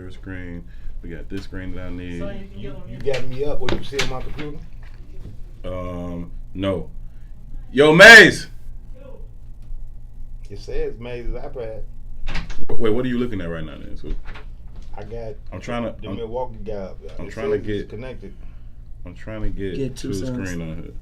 computer screen. We got this screen that I need. You got me up what you see on my computer? No. Yo, Maze! It says Maze's iPad. Wait, what are you looking at right now then? So I got I'm trying to the Milwaukee guy up there. I'm trying to get connected. I'm trying to get to the screen on here.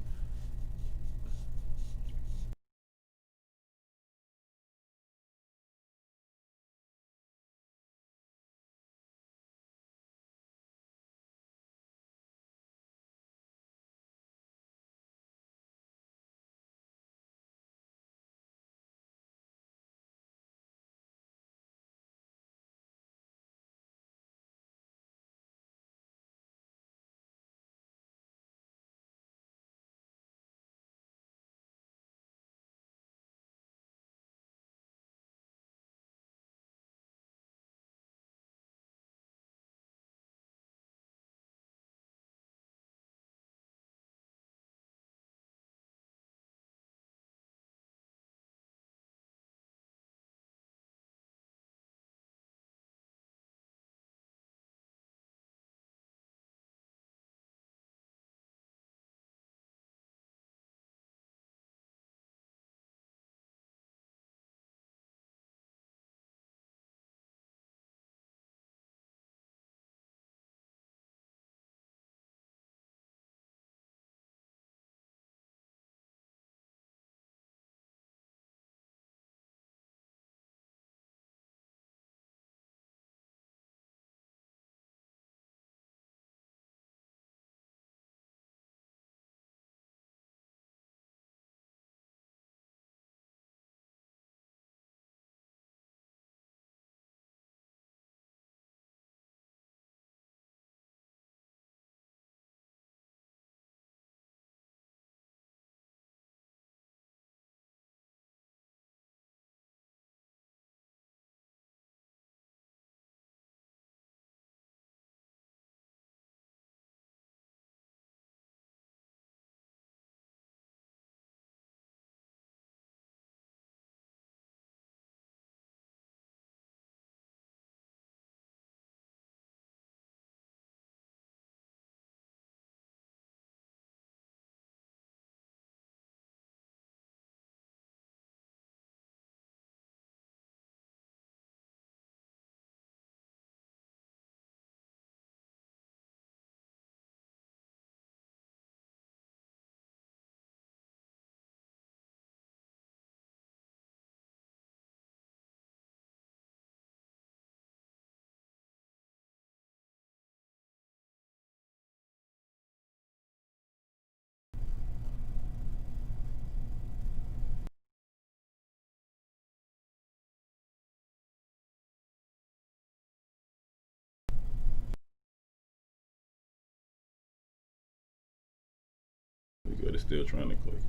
We good. It's still trying to click.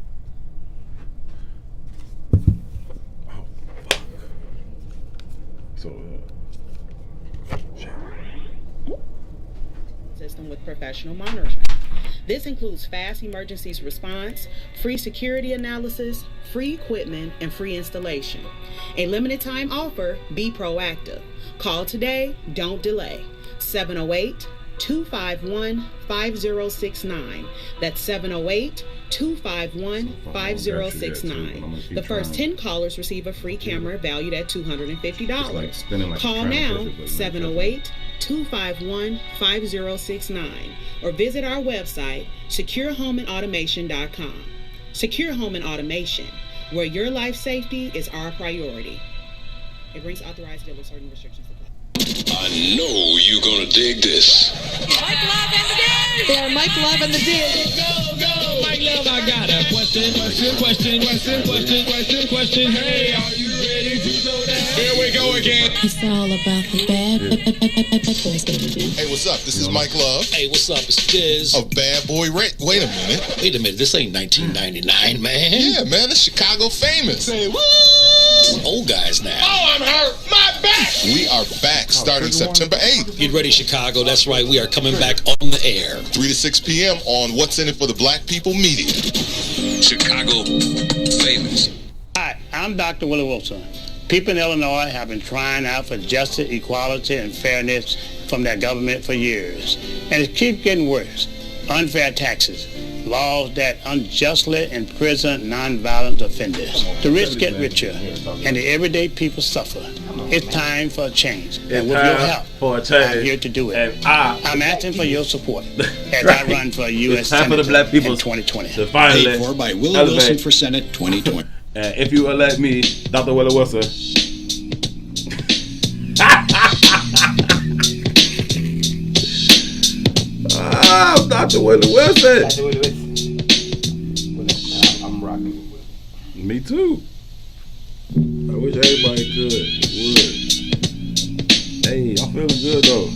Oh fuck. So system with professional monitoring. This includes fast emergencies response, free security analysis, free equipment, and free installation. A limited time offer, be proactive. Call today, don't delay. 708-251-5069. That's 708-251-5069. The first 10 callers receive a free camera valued at $250. Call now, 708-251-5069, or visit our website, securehomeandautomation.com. Secure Home and Automation, where your life safety is our priority. It brings authorized dealers certain restrictions to apply. I know you're gonna dig this. Mike Love and the Dig! For Mike Love and the Dig. Go, Mike Love, I got a question. Hey, are you ready to go down? Here we go again. It's all about the bad boys, baby. Hey, what's up? This is Mike Love. Hey, what's up? It's Diz. Of Bad Boy Rent. Wait a minute. This ain't 1999, man. Yeah, man, it's Chicago famous. Say what? Old guys now. Oh, I'm hurt. My back. We are back starting September 8th. Get ready, Chicago. That's right. We are coming back on the air. 3 to 6 p.m. on What's in It for the Black People Media. Chicago famous. Hi, I'm Dr. Willie Wilson. People in Illinois have been crying out for justice, equality, and fairness from their government for years. And it keeps getting worse. Unfair taxes, laws that unjustly imprison nonviolent offenders. The rich get richer, and the everyday people suffer. It's time for a change. And with your help, I'm here to do it. I'm asking for your support as I run for U.S. Senator in 2020. Paid for by Willie Wilson for Senate 2020. If you elect me, Dr. Willie Wilson. Dr. Willie Wilson. Dr. Willie Wilson. I'm rocking with it. Me too. I wish everybody would. Hey, I'm feeling good though.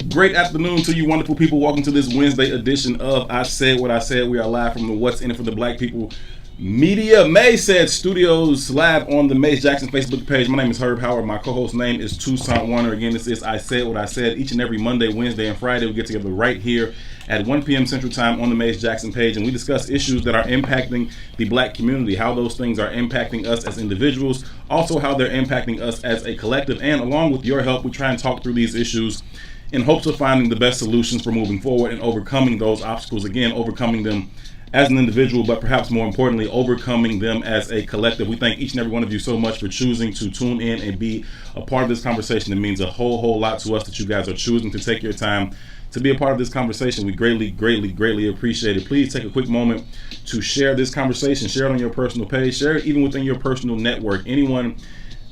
Great afternoon to you wonderful people. Welcome to this Wednesday edition of I Said What I Said. We are live from the What's In It for the Black People Media Maze Said Studios, live on the Maze Jackson Facebook page. My name is Herb Howard. My co-host name is Toussaint Warner. Again, this is I Said What I Said. Each and every Monday, Wednesday, and Friday, we get together right here at 1 p.m. Central Time on the Maze Jackson page, and we discuss issues that are impacting the black community, how those things are impacting us as individuals, also how they're impacting us as a collective, and along with your help, we try and talk through these issues in hopes of finding the best solutions for moving forward and overcoming those obstacles. Again, overcoming them as an individual, but perhaps more importantly, overcoming them as a collective. We thank each and every one of you so much for choosing to tune in and be a part of this conversation. It means a whole lot to us that you guys are choosing to take your time to be a part of this conversation. We greatly appreciate it. Please take a quick moment to share this conversation. Share it on your personal page. Share it even within your personal network. Anyone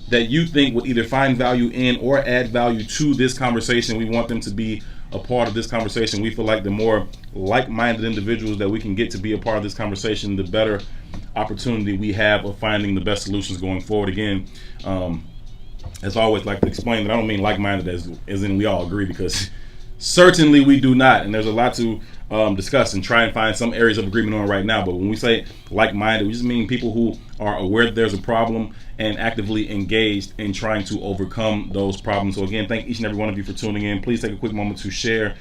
that you think would either find value in or add value to this conversation, we want them to be a part of this conversation. We feel like the more like-minded individuals that we can get to be a part of this conversation, the better opportunity we have of finding the best solutions going forward. Again, as I always like to explain, that I don't mean like-minded as in we all agree, because certainly we do not, and there's a lot to discuss and try and find some areas of agreement on right now. But when we say like-minded, we just mean people who are aware that there's a problem and actively engaged in trying to overcome those problems. So again, thank each and every one of you for tuning in. Please take a quick moment to share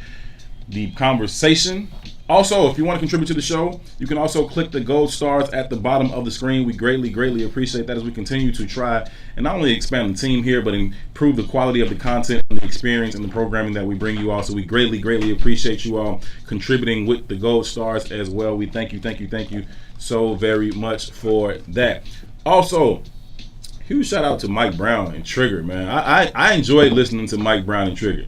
the conversation. Also, if you want to contribute to the show, you can also click the gold stars at the bottom of the screen. We greatly appreciate that as we continue to try and not only expand the team here, but improve the quality of the content and the experience and the programming that we bring you all. So we greatly appreciate you all contributing with the gold stars as well. We thank you so very much for that. Also, huge shout out to Mike Brown and Trigger, man. I enjoy listening to Mike Brown and Trigger.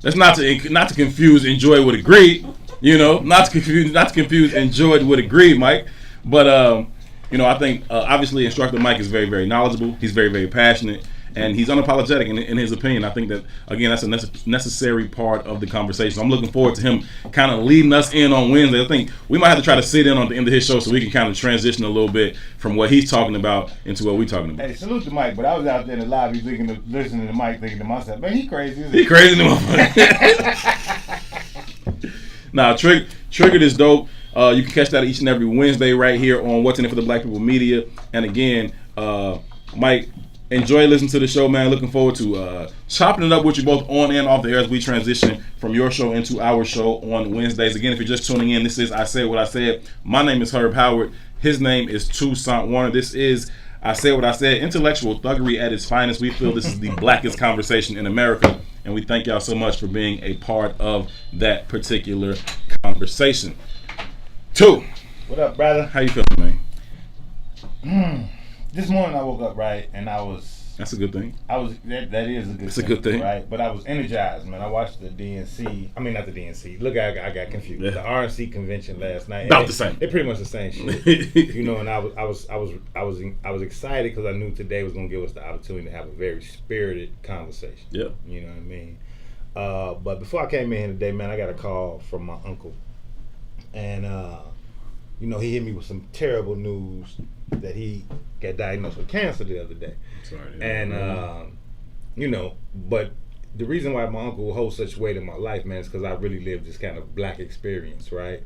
That's not to confuse enjoy with agree. You know, not to confuse enjoyed with agreed, Mike. But I think obviously Instructor Mike is very knowledgeable. He's very passionate, and he's unapologetic in his opinion. I think that, again, that's a necessary part of the conversation. I'm looking forward to him kind of leading us in on Wednesday. I think we might have to try to sit in on the end of his show so we can kind of transition a little bit from what he's talking about into what we're talking about. Hey, salute to Mike, but I was out there in the lobby listening to Mike, thinking to myself, man, he crazy, isn't he? He crazy, motherfucker. Nah, Triggered is dope. You can catch that each and every Wednesday right here on What's In It for the Black People Media. And again, Mike, enjoy listening to the show, man. Looking forward to chopping it up with you both on and off the air as we transition from your show into our show on Wednesdays. Again, if you're just tuning in, this is I Said What I Said. My name is Herb Howard. His name is Toussaint Warner. This is I Said What I Said. Intellectual thuggery at its finest. We feel this is the blackest conversation in America. And we thank y'all so much for being a part of that particular conversation. Two. What up, brother? How you feeling, man? This morning I woke up right, and I was. That's a good thing. That is a good thing. It's a good thing, right? But I was energized, man. I watched the DNC. I mean, not the DNC. Look, I got confused. Yeah. The RNC convention last night. About the same. They're pretty much the same shit, And I was excited because I knew today was gonna give us the opportunity to have a very spirited conversation. Yeah. You know what I mean? But before I came in here today, man, I got a call from my uncle, and he hit me with some terrible news that he got diagnosed with cancer the other day. Sorry. And but the reason why my uncle holds such weight in my life, man, is because I really lived this kind of black experience, right?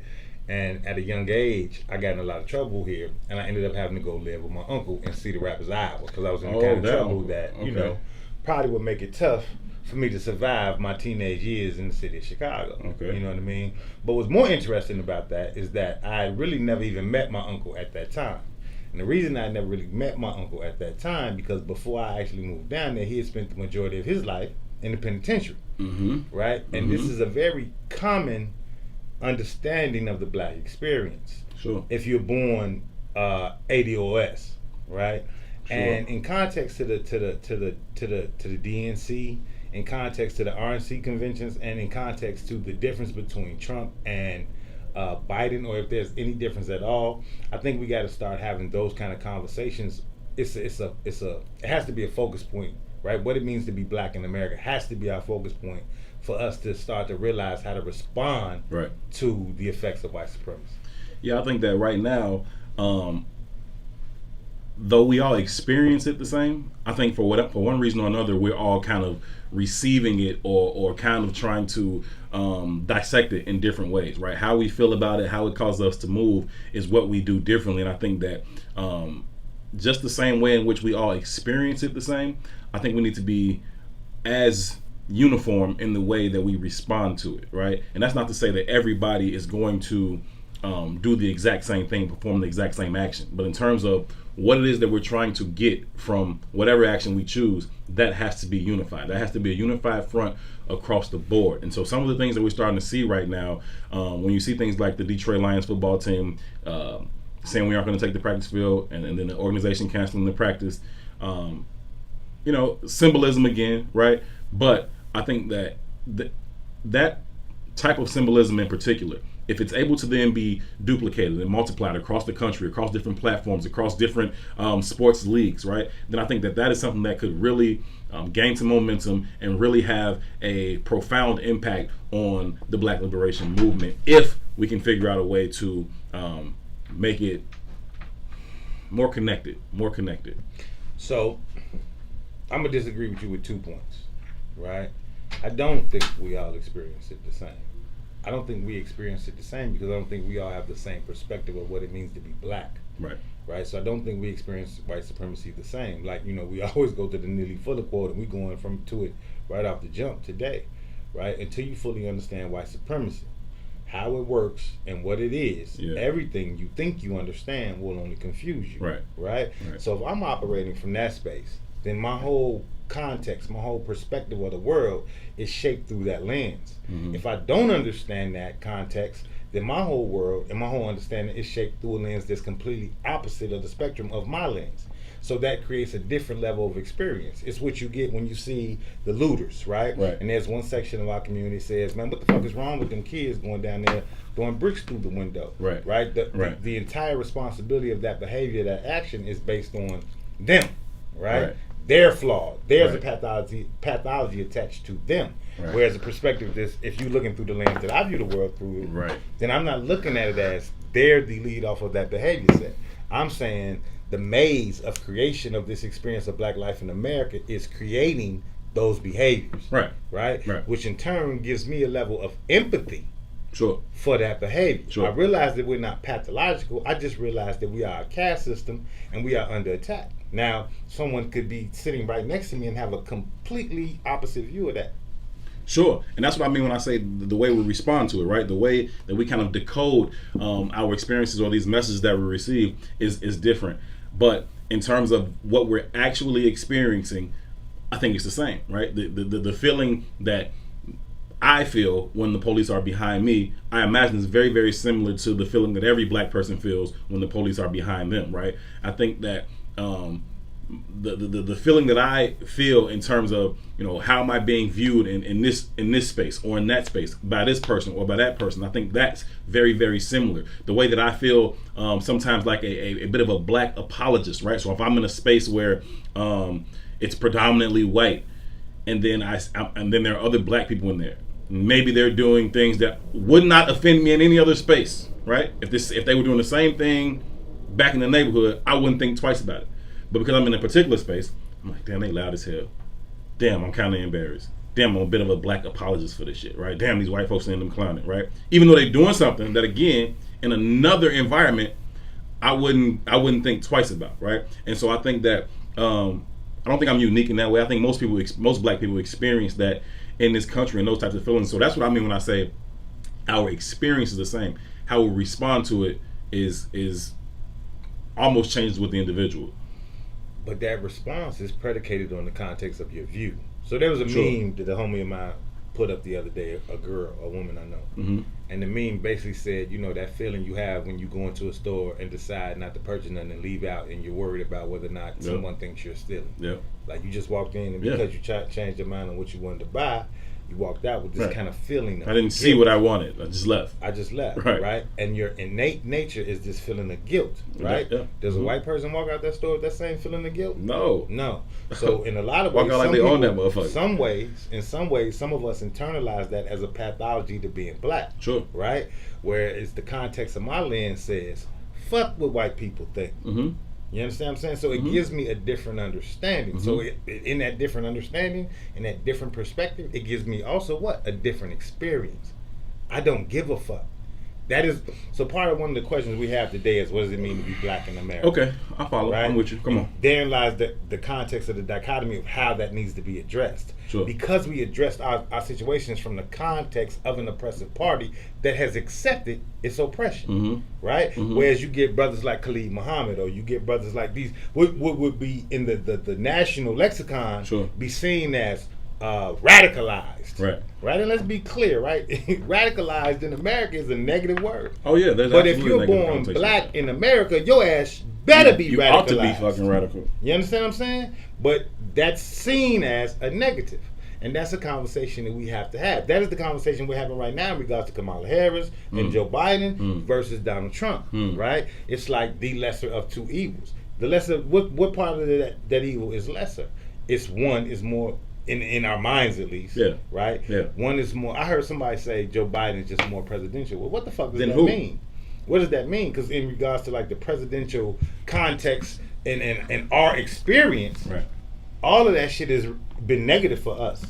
And at a young age, I got in a lot of trouble here, and I ended up having to go live with my uncle in Cedar Rapids, Iowa, because I was in the kind of trouble that probably would make it tough for me to survive my teenage years in the city of Chicago. Okay. You know what I mean? But what's more interesting about that is that I really never even met my uncle at that time. And the reason I never really met my uncle at that time, because before I actually moved down there, he had spent the majority of his life in the penitentiary. Right? And this is a very common understanding of the black experience. Sure. If you're born ADOS, right? Sure. And in context to the DNC, in context to the RNC conventions, and in context to the difference between Trump and Biden, or if there's any difference at all, I think we got to start having those kind of conversations. It has to be a focus point, right? What it means to be black in America has to be our focus point for us to start to realize how to respond to the effects of white supremacy. Yeah, I think that right now, though we all experience it the same, I think for one reason or another, we're all kind of receiving it or kind of trying to dissect it in different ways, right? How we feel about it, how it causes us to move is what we do differently. And I think that just the same way in which we all experience it the same, I think we need to be as uniform in the way that we respond to it, right? And that's not to say that everybody is going to do the exact same thing, perform the exact same action. But in terms of what it is that we're trying to get from whatever action we choose, that has to be unified. That has to be a unified front across the board. And so some of the things that we're starting to see right now, when you see things like the Detroit Lions football team saying we aren't going to take the practice field, and then the organization canceling the practice, symbolism again, right? But I think that that type of symbolism in particular, if it's able to then be duplicated and multiplied across the country, across different platforms, across different sports leagues, right, then I think that is something that could really gain some momentum and really have a profound impact on the Black liberation movement if we can figure out a way to make it more connected. So I'm going to disagree with you with 2 points, right? I don't think we all experience it the same. I don't think we experience it the same because I don't think we all have the same perspective of what it means to be black. Right. So I don't think we experience white supremacy the same. Like, we always go to the Neely Fuller quote, and we're going to it right off the jump today, right? Until you fully understand white supremacy, how it works and what it is, everything you think you understand will only confuse you. Right? So if I'm operating from that space, then my whole context, my whole perspective of the world is shaped through that lens. If I don't understand that context, then my whole world and my whole understanding is shaped through a lens that's completely opposite of the spectrum of my lens. So that creates a different level of experience. It's what you get when you see the looters, right? And there's one section of our community that says, man, what the fuck is wrong with them kids going down there throwing bricks through the window? Right? The entire responsibility of that behavior, that action is based on them, right? They're flawed. There's a pathology attached to them. Whereas the perspective is, if you're looking through the lens that I view the world through, then I'm not looking at it as they're the lead off of that behavior set. I'm saying the maze of creation of this experience of black life in America is creating those behaviors. Right? Which in turn gives me a level of empathy for that behavior. I realize that we're not pathological. I just realized that we are a caste system and we are under attack. Now, someone could be sitting right next to me and have a completely opposite view of that. Sure, and that's what I mean when I say the way we respond to it, right? The way that we kind of decode our experiences or these messages that we receive is different. But in terms of what we're actually experiencing, I think it's the same, right? The feeling that I feel when the police are behind me, I imagine is very, very similar to the feeling that every black person feels when the police are behind them, right? I think that the feeling that I feel in terms of, how am I being viewed in this space or in that space by this person or by that person, I think that's very, very similar. The way that I feel sometimes like a bit of a black apologist, right? So if I'm in a space where it's predominantly white, and then there are other black people in there, maybe they're doing things that would not offend me in any other space, right? If they were doing the same thing back in the neighborhood, I wouldn't think twice about it. But because I'm in a particular space, I'm like, damn, they loud as hell. Damn, I'm kind of embarrassed. Damn, I'm a bit of a black apologist for this shit, right? Damn, these white folks in them clowning, right? Even though they're doing something that, again, in another environment, I wouldn't think twice about, right? And so I think that I don't think I'm unique in that way. I think most black people experience that in this country and those types of feelings. So that's what I mean when I say our experience is the same. How we respond to it is almost changes with the individual. But that response is predicated on the context of your view. So there was a meme that a homie of mine put up the other day, a woman I know. And the meme basically said, you know, that feeling you have when you go into a store and decide not to purchase nothing and leave out, and you're worried about whether or not someone thinks you're stealing. Like you just walked in and because you changed your mind on what you wanted to buy, you walked out with this kind of feeling. I didn't see what I wanted. I just left. Right? And your innate nature is this feeling of guilt, right? Does a white person walk out that store with that same feeling of guilt? No. So in a lot of ways, walk out like they own that motherfucker. In some ways, some of us internalize that as a pathology to being black. Right? Whereas the context of my lens says, fuck what white people think. You understand what I'm saying? So it gives me a different understanding. So in that different understanding, in that different perspective, it gives me also what? A different experience. I don't give a fuck. That is, so part of one of the questions we have today is, what does it mean to be black in America? Okay, I follow. Right? I'm with you. Come on. Therein lies the context of the dichotomy of how that needs to be addressed. Because we addressed our situations from the context of an oppressive party that has accepted its oppression, right? Whereas you get brothers like Khalid Muhammad, or you get brothers like these, what would be in the national lexicon be seen as radicalized, right? And let's be clear, right? Radicalized in America is a negative word. Oh yeah, but if you're born black in America, your ass better be radicalized. You ought to be fucking radical. You understand what I'm saying? But that's seen as a negative. And that's a conversation that we have to have. That is the conversation we're having right now in regards to Kamala Harris and Joe Biden versus Donald Trump, right? It's like the lesser of two evils. The lesser, what part of that evil is lesser? It's one is more, in our minds at least, right? One is more, I heard somebody say Joe Biden is just more presidential. Well, what the fuck does that mean? What does that mean? Because in regards to like the presidential context and our experience, all of that shit has been negative for us.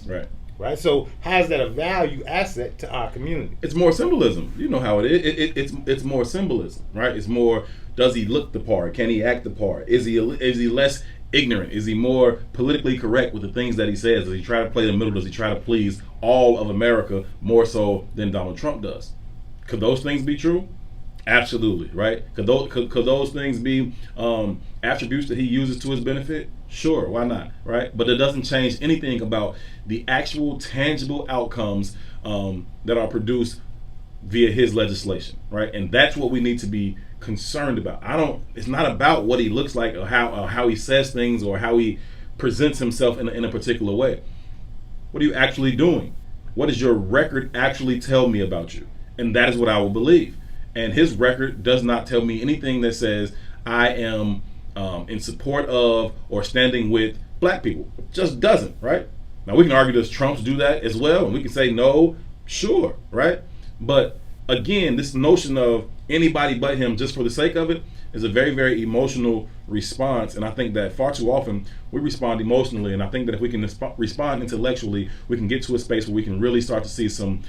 Right. So how is that a value asset to our community? It's more symbolism. You know how it is. It's more symbolism, right? It's more, does he look the part? Can he act the part? Is he less ignorant? Is he more politically correct with the things that he says? Does he try to play the middle? Does he try to please all of America more so than Donald Trump does? Could those things be true? Absolutely, right? Could those things be attributes that he uses to his benefit? Sure, why not, right? But it doesn't change anything about the actual tangible outcomes that are produced via his legislation, right? And that's what we need to be concerned about. It's not about what he looks like or how he says things or how he presents himself in a particular way. What are you actually doing? What does your record actually tell me about you? And that is what I will believe. And his record does not tell me anything that says I am in support of or standing with black people. It just doesn't, right? Now we can argue, does Trump do that as well? And we can say no, sure, right? But again, this notion of anybody but him just for the sake of it is a very, very emotional response. And I think that far too often we respond emotionally. And I think that if we can respond intellectually, we can get to a space where we can really start to see some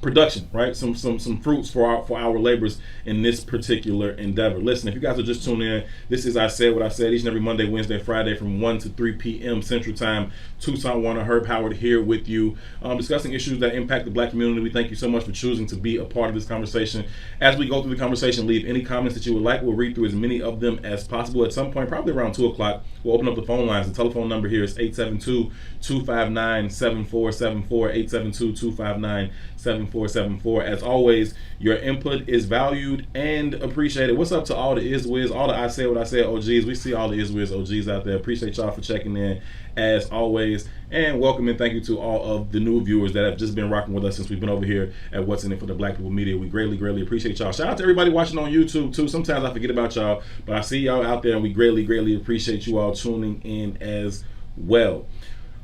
production, right? Some fruits for our labors in this particular endeavor. Listen, if you guys are just tuning in, this is I Said What I Said, each and every Monday, Wednesday, Friday from 1 to 3 p.m. Central Time. Tucson Warner, Herb Howard here with you, discussing issues that impact the black community. We thank you so much for choosing to be a part of this conversation. As we go through the conversation, leave any comments that you would like. We'll read through as many of them as possible. At some point, probably around 2 o'clock, we'll open up the phone lines. The telephone number here is 872-259-7474, 872-259-7474. As always, your input is valued and appreciated. What's up to all the Izwiz, all the I Said What I Said OGs? We see all the Izwiz OGs out there. Appreciate y'all for checking in as always. And welcome and thank you to all of the new viewers that have just been rocking with us since we've been over here at What's In It for the Black People Media. We greatly, greatly appreciate y'all. Shout out to everybody watching on YouTube too. Sometimes I forget about y'all, but I see y'all out there and we greatly, greatly appreciate you all tuning in as well.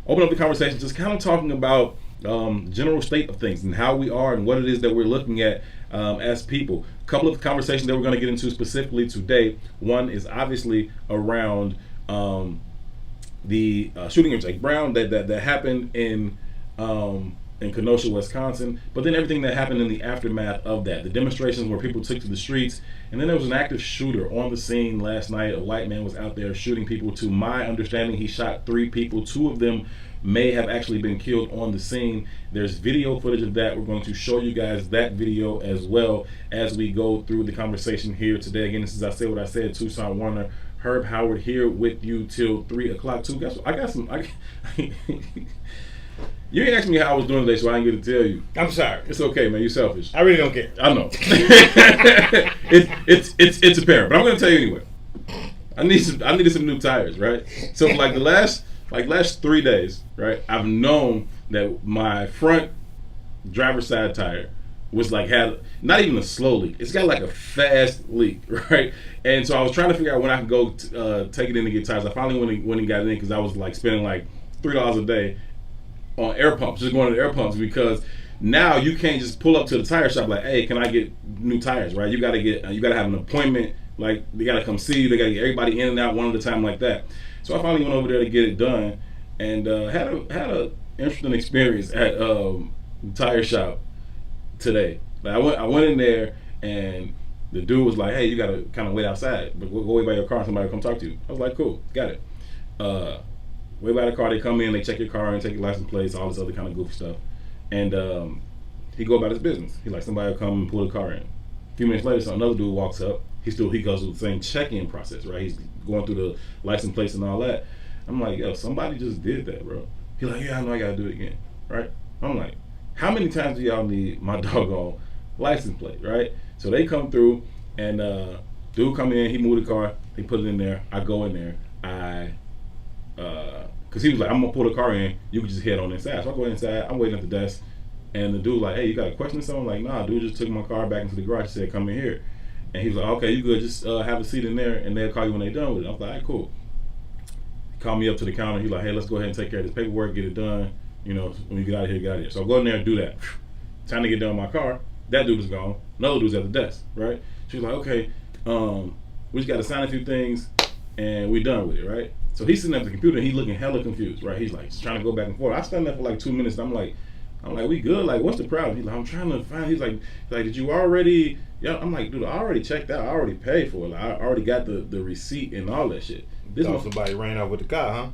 Open up the conversation, just kind of talking about general state of things and how we are and what it is that we're looking at as people. A couple of conversations that we're going to get into specifically today. One is obviously around the shooting of Jake Brown that happened in in Kenosha, Wisconsin, but then everything that happened in the aftermath of that, the demonstrations where people took to the streets, and then there was an active shooter on the scene last night. A white man was out there shooting people. To my understanding, he shot 3 people. 2 of them may have actually been killed on the scene. There's video footage of that. We're going to show you guys that video as well as we go through the conversation here today. Again, this is I Said What I Said, Tucson Warner, Herb Howard here with you till 3 o'clock too. Guess what? I got some. You ain't asked me how I was doing today, so I ain't get to tell you. I'm sorry. It's okay, man. You're selfish. I really don't care. I know. it's apparent, but I'm gonna tell you anyway. I needed some new tires, right? So for like the last 3 days, right? I've known that my front driver's side tire was like had not even a slow leak. It's got like a fast leak, right? And so I was trying to figure out when I could go take it in to get tires. I finally went and got it in because I was like spending like $3 a day on air pumps, just going to the air pumps, because now you can't just pull up to the tire shop like, hey, can I get new tires, right? You gotta have an appointment, like they gotta come see you, they gotta get everybody in and out one at a time like that. So I finally went over there to get it done, and had a interesting experience at the tire shop today. Like I went in there, and the dude was like, hey, you gotta kind of wait outside, but go wait by your car and somebody will come talk to you. I was like, cool, got it. Way by the car, they come in, they check your car and take your license plates, all this other kind of goofy stuff. And he go about his business. He like, somebody will come and pull the car in. A few minutes later, so another dude walks up. He goes through the same check-in process, right? He's going through the license plates and all that. I'm like, yo, somebody just did that, bro. He's like, yeah, I know, I gotta do it again, right? I'm like, how many times do y'all need my doggone license plate, right? So they come through, and dude come in, he moved the car, he put it in there. I go in there, because he was like, I'm gonna pull the car in, you can just head on inside. So I go inside, I'm waiting at the desk, and the dude like, hey, you got a question or something? I'm like, nah, dude just took my car back into the garage, said, come in here. And he was like, okay, you good, just have a seat in there, and they'll call you when they're done with it. I was like, all right, cool. He called me up to the counter, he's like, hey, let's go ahead and take care of this paperwork, get it done, you know, when you get out of here, get out of here. So I go in there and do that. Time to get done with my car, that dude is gone, another dude's at the desk, right? She was like, okay, we just gotta sign a few things, and we done with it, right? So he's sitting at the computer and he's looking hella confused, right? He's like just trying to go back and forth. I stand there for like 2 minutes. I'm like, we good? Like, what's the problem? He's like, I'm trying to find. He's like, did you already? Yeah. I'm like, dude, I already checked out. I already paid for it. Like, I already got the receipt and all that shit. This thought somebody ran out with the car, huh?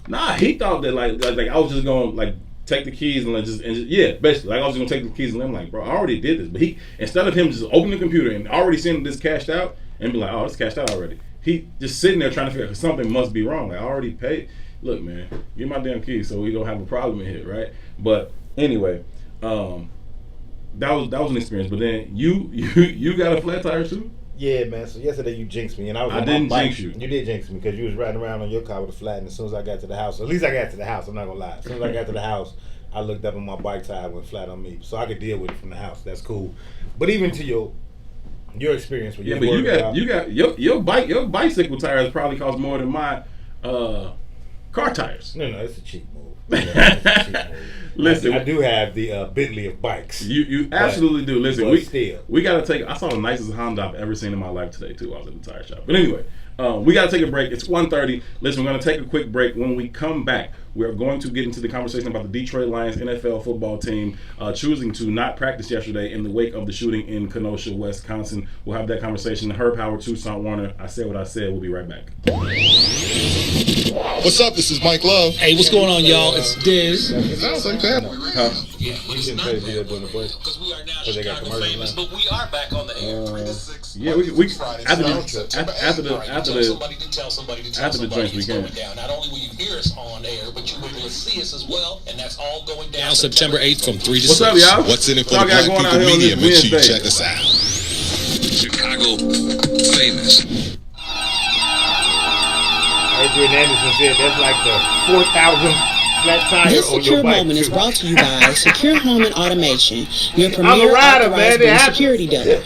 Nah, he thought that like I was just gonna like take the keys and yeah, basically like I was gonna take the keys and I'm like, bro, I already did this. But he, instead of him just opening the computer and already seeing this cashed out and be like, oh, it's cashed out already. He just sitting there trying to figure out something must be wrong. Like, I already paid. Look, man, give my damn keys so we don't have a problem in here, right? But anyway, that was an experience. But then you got a flat tire too? Yeah, man. So yesterday you jinxed me, and I didn't jinx you. You did jinx me because you was riding around on your car with a flat, and as soon as I got to the house, at least I got to the house. I'm not gonna lie. As soon as I got to the house, I looked up and my bike tire went flat on me, so I could deal with it from the house. That's cool. But even to your experience with but you got your bicycle tires probably cost more than my car tires. No, it's a cheap move. Listen, I do have the Bentley of bikes. You absolutely do. Listen, we got to take. I saw the nicest Honda I've ever seen in my life today too. I was at the tire shop. But anyway, we got to take a break. It's 1:30. Listen, we're going to take a quick break. When we come back, we're going to get into the conversation about the Detroit Lions NFL football team choosing to not practice yesterday in the wake of the shooting in Kenosha, Wisconsin. We'll have that conversation. Herb Howard, Tucson Warner. I Said What I Said. We'll be right back. What's up? This is Mike Love. Hey, what's going on, y'all? It's Diz. Sounds like that. Yeah, it's not because we are now Chicago famous, but we are back on the air. Yeah, we after the joints we can. Not only will you hear us on air, but you will be able to see us as well, and that's all going down September 8th from 3 to 6. What's up, y'all? What's in it for the Black People Media? Make sure you check us out. Chicago famous. Adrian Anderson said that's like the 4,000 flat tire this on secure your bike. moment is brought to you by Secure Home and Automation, your premier authorized home security demo.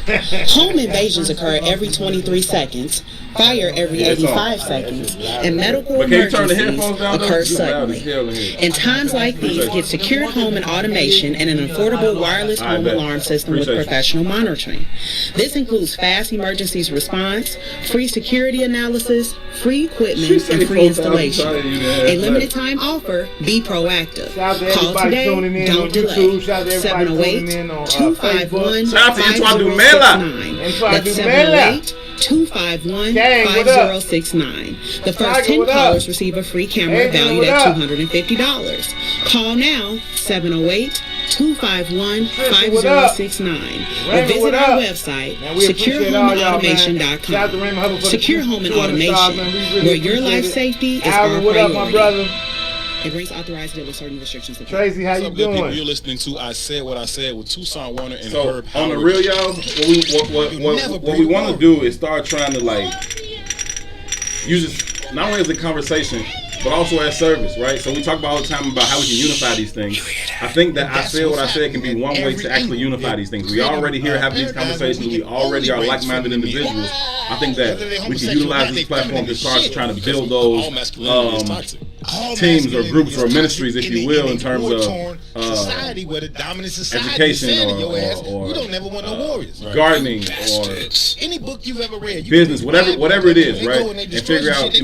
Home invasions occur every 23 seconds, fire every 85 seconds, and medical emergencies occur suddenly. In times like these, get Secure Home and Automation and an affordable wireless home alarm system with professional monitoring. This includes fast emergencies response, free security analysis, free equipment, and free installation. A limited time offer. Be proactive. Shout out to Call everybody today. tuning in Don't on delay. YouTube. Shout out to everybody tuning in on 708-251-5069. Shout out to Antoine Dumela. That's 708-251-5069. The first 10 callers receive a free camera valued at $250. Call now, 708-251-5069. Or visit our website, securehomeautomation.com. Secure Home and Automation, where your life safety is our priority. It brings authorized dealers certain restrictions. Tracy, how you doing? People, you're listening to I Said What I Said with Tucson Warner and So Herb on Howard. the real, y'all, what we want to do is start trying to use this not only as a conversation, but also as service, right? So we talk about all the time about how we can unify these things. I think that I Said What I Said can be one way to actually unify these things. We already here having these conversations. We already are like-minded individuals. I think that we can utilize this platform to start trying to build those teams or groups or ministries, if you will, in terms of society where the dominant society education or you don't never want no warriors. Gardening or any book you've ever read, business, whatever it is, right? And figure out,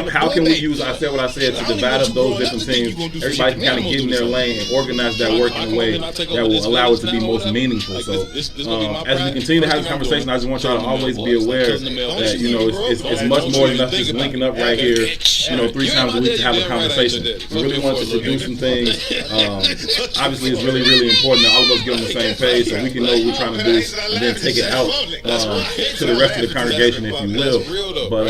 how can we use I Said What I Said to divide up those different teams. Everybody can kind of get in their lane and organize that work in a way that will allow it to be most meaningful. So as we continue to have this conversation, I just want y'all to always be aware that it's much more than us just linking up right here, 3 times a week to have a conversation. We really want to introduce some things. Obviously, it's really, really important that all of us get on the same page so we can know what we're trying to do and then take it out to the rest of the congregation, if you will. But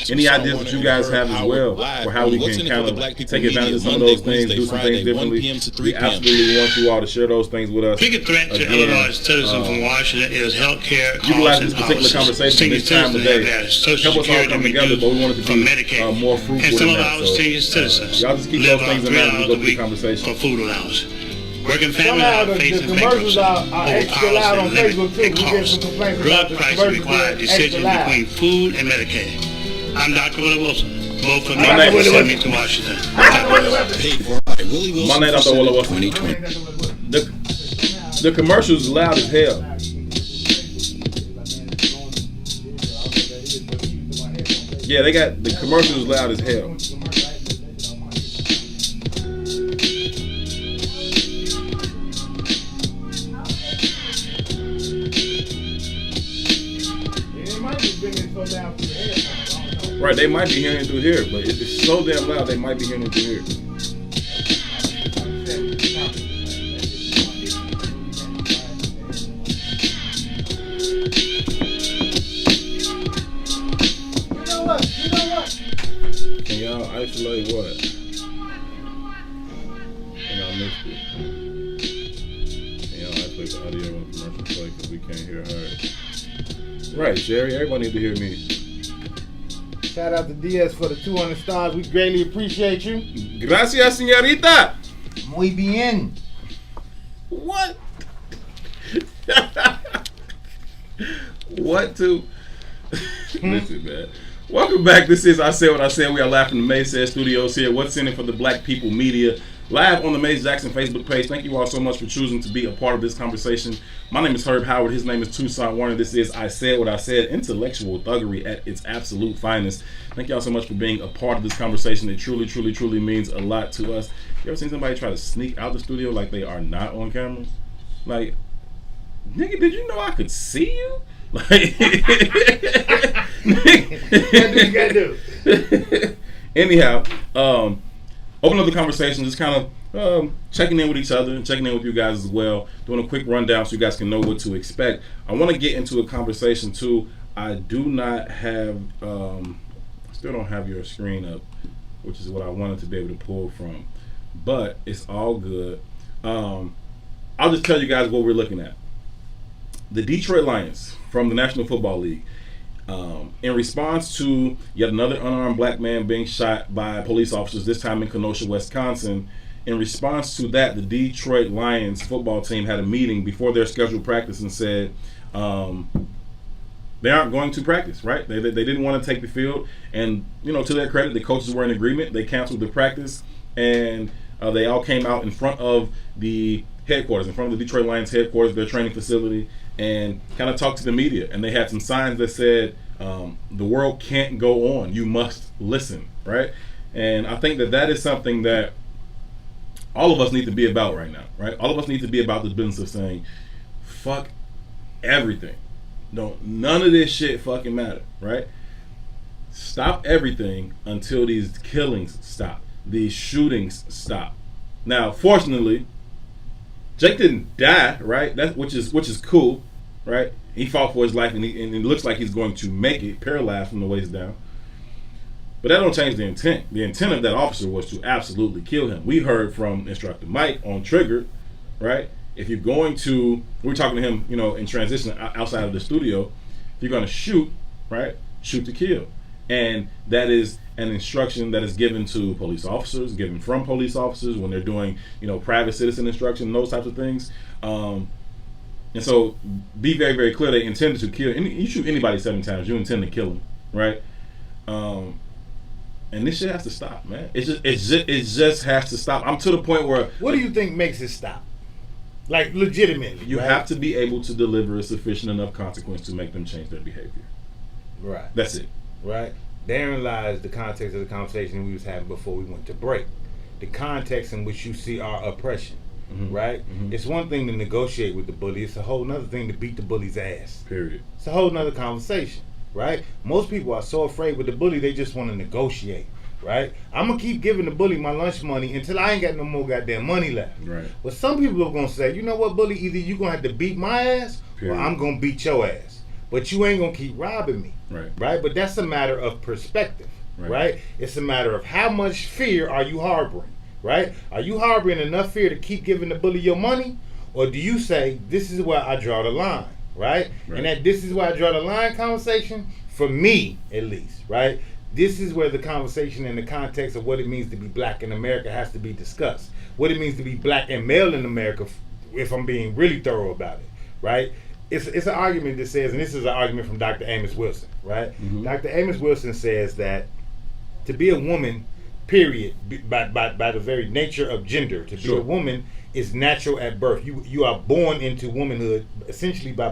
any ideas that you guys have as well for how we can kind of take advantage of some of those things, do some things differently, we absolutely want you all to share those things with us. Biggest threat to Illinois citizens from Washington is health care. Utilize this particular conversation this time of day. Help us all come together, but we want it to be more fruitful than that. So y'all just keep those things in mind as we go through the conversation. For food allowance. Working families Somehow are facing the commercials bankruptcy. are extra loud on Facebook too. We get some complaints about the Drug prices commercials require being extra decisions loud. between food and Medicaid. I'm Dr. Willie Wilson. Vote for me. My name is Send me to Washington. My name is Dr. Willie Wilson. The commercials loud as hell. Yeah, they got the commercials loud as hell. Right, they might be hearing it through here, but it's so damn loud they might be hearing it through here. Can y'all isolate what? Can y'all mix it? Can y'all isolate the audio on the commercial play because we can't hear her? Right, Sherry, everybody needs to hear me. Shout out to DS for the 200 stars. We greatly appreciate you. Gracias, señorita. Muy bien. What? What to? Listen, man. Welcome back. This is I Said What I Said. We are live from the Maze Said Studios here. What's in it for the Black People Media? Live on the Maze Jackson Facebook page. Thank you all so much for choosing to be a part of this conversation. My name is Herb Howard. His name is Tucson Warner. This is I Said What I Said. Intellectual thuggery at its absolute finest. Thank y'all so much for being a part of this conversation. It truly, truly, truly means a lot to us. You ever seen somebody try to sneak out the studio like they are not on camera? Like, nigga, did you know I could see you? Like, anyhow, open up the conversation, just kind of checking in with each other and checking in with you guys as well, doing a quick rundown so you guys can know what to expect. I want to get into a conversation too. I do not have, still don't have your screen up, which is what I wanted to be able to pull from, but it's all good. I'll just tell you guys what we're looking at. The Detroit Lions from the National Football League, in response to yet another unarmed black man being shot by police officers, this time in Kenosha, Wisconsin. In response to that, the Detroit Lions football team had a meeting before their scheduled practice and said they aren't going to practice, right? They didn't want to take the field, and to their credit, the coaches were in agreement. They canceled the practice, and they all came out in front of the headquarters, in front of the Detroit Lions headquarters, their training facility, and kind of talked to the media. And they had some signs that said, the world can't go on, you must listen, right? And I think that is something that all of us need to be about right now, right? All of us need to be about this business of saying, fuck everything. None of this shit fucking matter, right? Stop everything until these killings stop. These shootings stop. Now, fortunately, Jake didn't die, right? Which is cool, right? He fought for his life, and it looks like he's going to make it, paralyzed from the waist down. But that don't change the intent. The intent of that officer was to absolutely kill him. We heard from Instructor Mike on Trigger, right? If you're going to, we were talking to him, in transition outside of the studio. If you're going to shoot, right, shoot to kill. And that is an instruction that is given to police officers, given from police officers when they're doing, private citizen instruction, those types of things. And so be very, very clear. They intended to kill. You shoot anybody 7 times, you intend to kill them, right? And this shit has to stop, man. It just has to stop. I'm to the point where. What do you think makes it stop? Like, legitimately. You have to be able to deliver a sufficient enough consequence to make them change their behavior. Right. That's it. Right. Therein lies the context of the conversation we was having before we went to break. The context in which you see our oppression. Mm-hmm. Right? Mm-hmm. It's one thing to negotiate with the bully. It's a whole nother thing to beat the bully's ass. Period. It's a whole nother conversation. Right? Most people are so afraid with the bully, they just want to negotiate. Right? I'm going to keep giving the bully my lunch money until I ain't got no more goddamn money left. Right. But some people are going to say, you know what, bully, either you're going to have to beat my ass or I'm going to beat your ass. But you ain't going to keep robbing me. Right. Right? But that's a matter of perspective. Right? It's a matter of how much fear are you harboring. Right? Are you harboring enough fear to keep giving the bully your money? Or do you say, this is where I draw the line? Right? And that this is where I draw the line conversation, for me at least, right? This is where the conversation in the context of what it means to be black in America has to be discussed. What it means to be black and male in America, if I'm being really thorough about it, right? It's an argument that says, and this is an argument from Dr. Amos Wilson, right? Mm-hmm. Dr. Amos Wilson says that to be a woman, period, by the very nature of gender, to be a woman is natural at birth. You are born into womanhood essentially by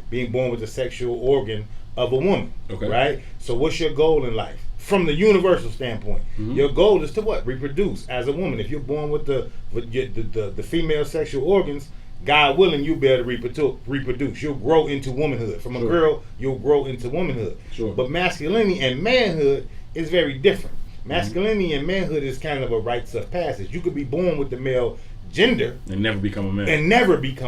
being born with the sexual organ of a woman, right? So what's your goal in life? From the universal standpoint, your goal is to what? Reproduce as a woman. If you're born with the female sexual organs, God willing, you'll be able to reproduce. You'll grow into womanhood. From a girl, you'll grow into womanhood. But masculinity and manhood is very different. Masculinity and manhood is kind of a rites of passage. You could be born with the male gender and never become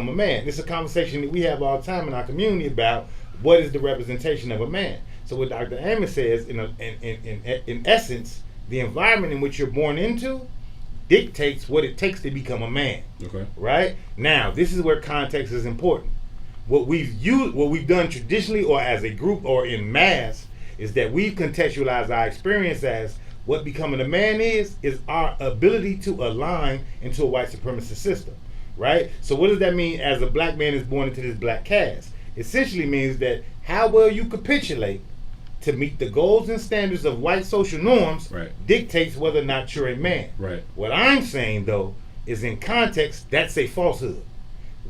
a man. It's a conversation that we have all the time in our community about what is the representation of a man. So what Dr. Amos says, in essence, the environment in which you're born into dictates what it takes to become a man. Okay. Right? Now, this is where context is important. What we've done traditionally or as a group or in mass is that we've contextualized our experience as what becoming a man is our ability to align into a white supremacist system. Right? So what does that mean as a black man is born into this black caste? Essentially means that how well you capitulate to meet the goals and standards of white social norms dictates whether or not you're a man. Right. What I'm saying, though, is in context, that's a falsehood.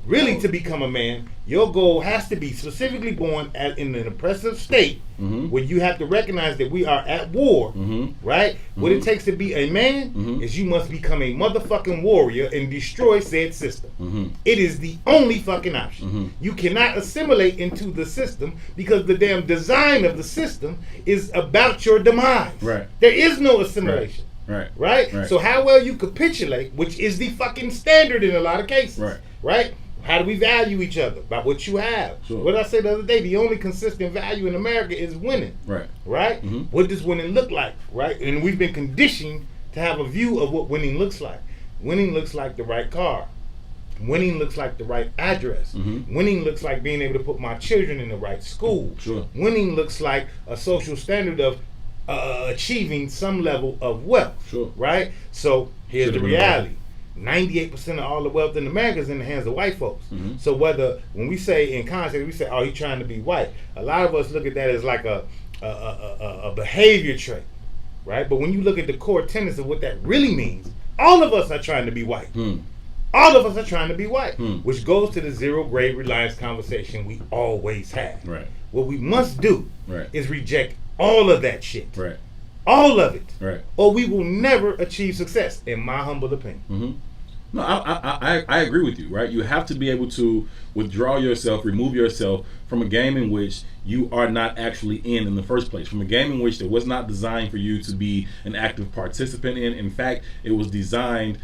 Really, to become a man, your goal has to be specifically born in an oppressive state where you have to recognize that we are at war, right? What it takes to be a man is you must become a motherfucking warrior and destroy said system. It is the only fucking option. You cannot assimilate into the system because the damn design of the system is about your demise. Right. There is no assimilation. Right. So how well you capitulate, which is the fucking standard in a lot of cases. Right? How do we value each other? By what you have. Sure. What did I say the other day? The only consistent value in America is winning. Right? What does winning look like? Right? And we've been conditioned to have a view of what winning looks like. Winning looks like the right car. Winning looks like the right address. Winning looks like being able to put my children in the right school. Sure. Winning looks like a social standard of achieving some level of wealth. Sure. Right? So here's the reality. 98% of all the wealth in America is in the hands of white folks. So when we say in context, we say, oh, he's trying to be white. A lot of us look at that as like a behavior trait, right? But when you look at the core tenets of what that really means, all of us are trying to be white. All of us are trying to be white, which goes to the zero grade reliance conversation we always have. Right. What we must do is reject all of that shit. Right. All of it. Right. Or we will never achieve success, in my humble opinion. Mm-hmm. No, I agree with you, right? You have to be able to withdraw yourself, remove yourself from a game in which you are not actually in the first place, from a game in which it was not designed for you to be an active participant in. In fact, it was designed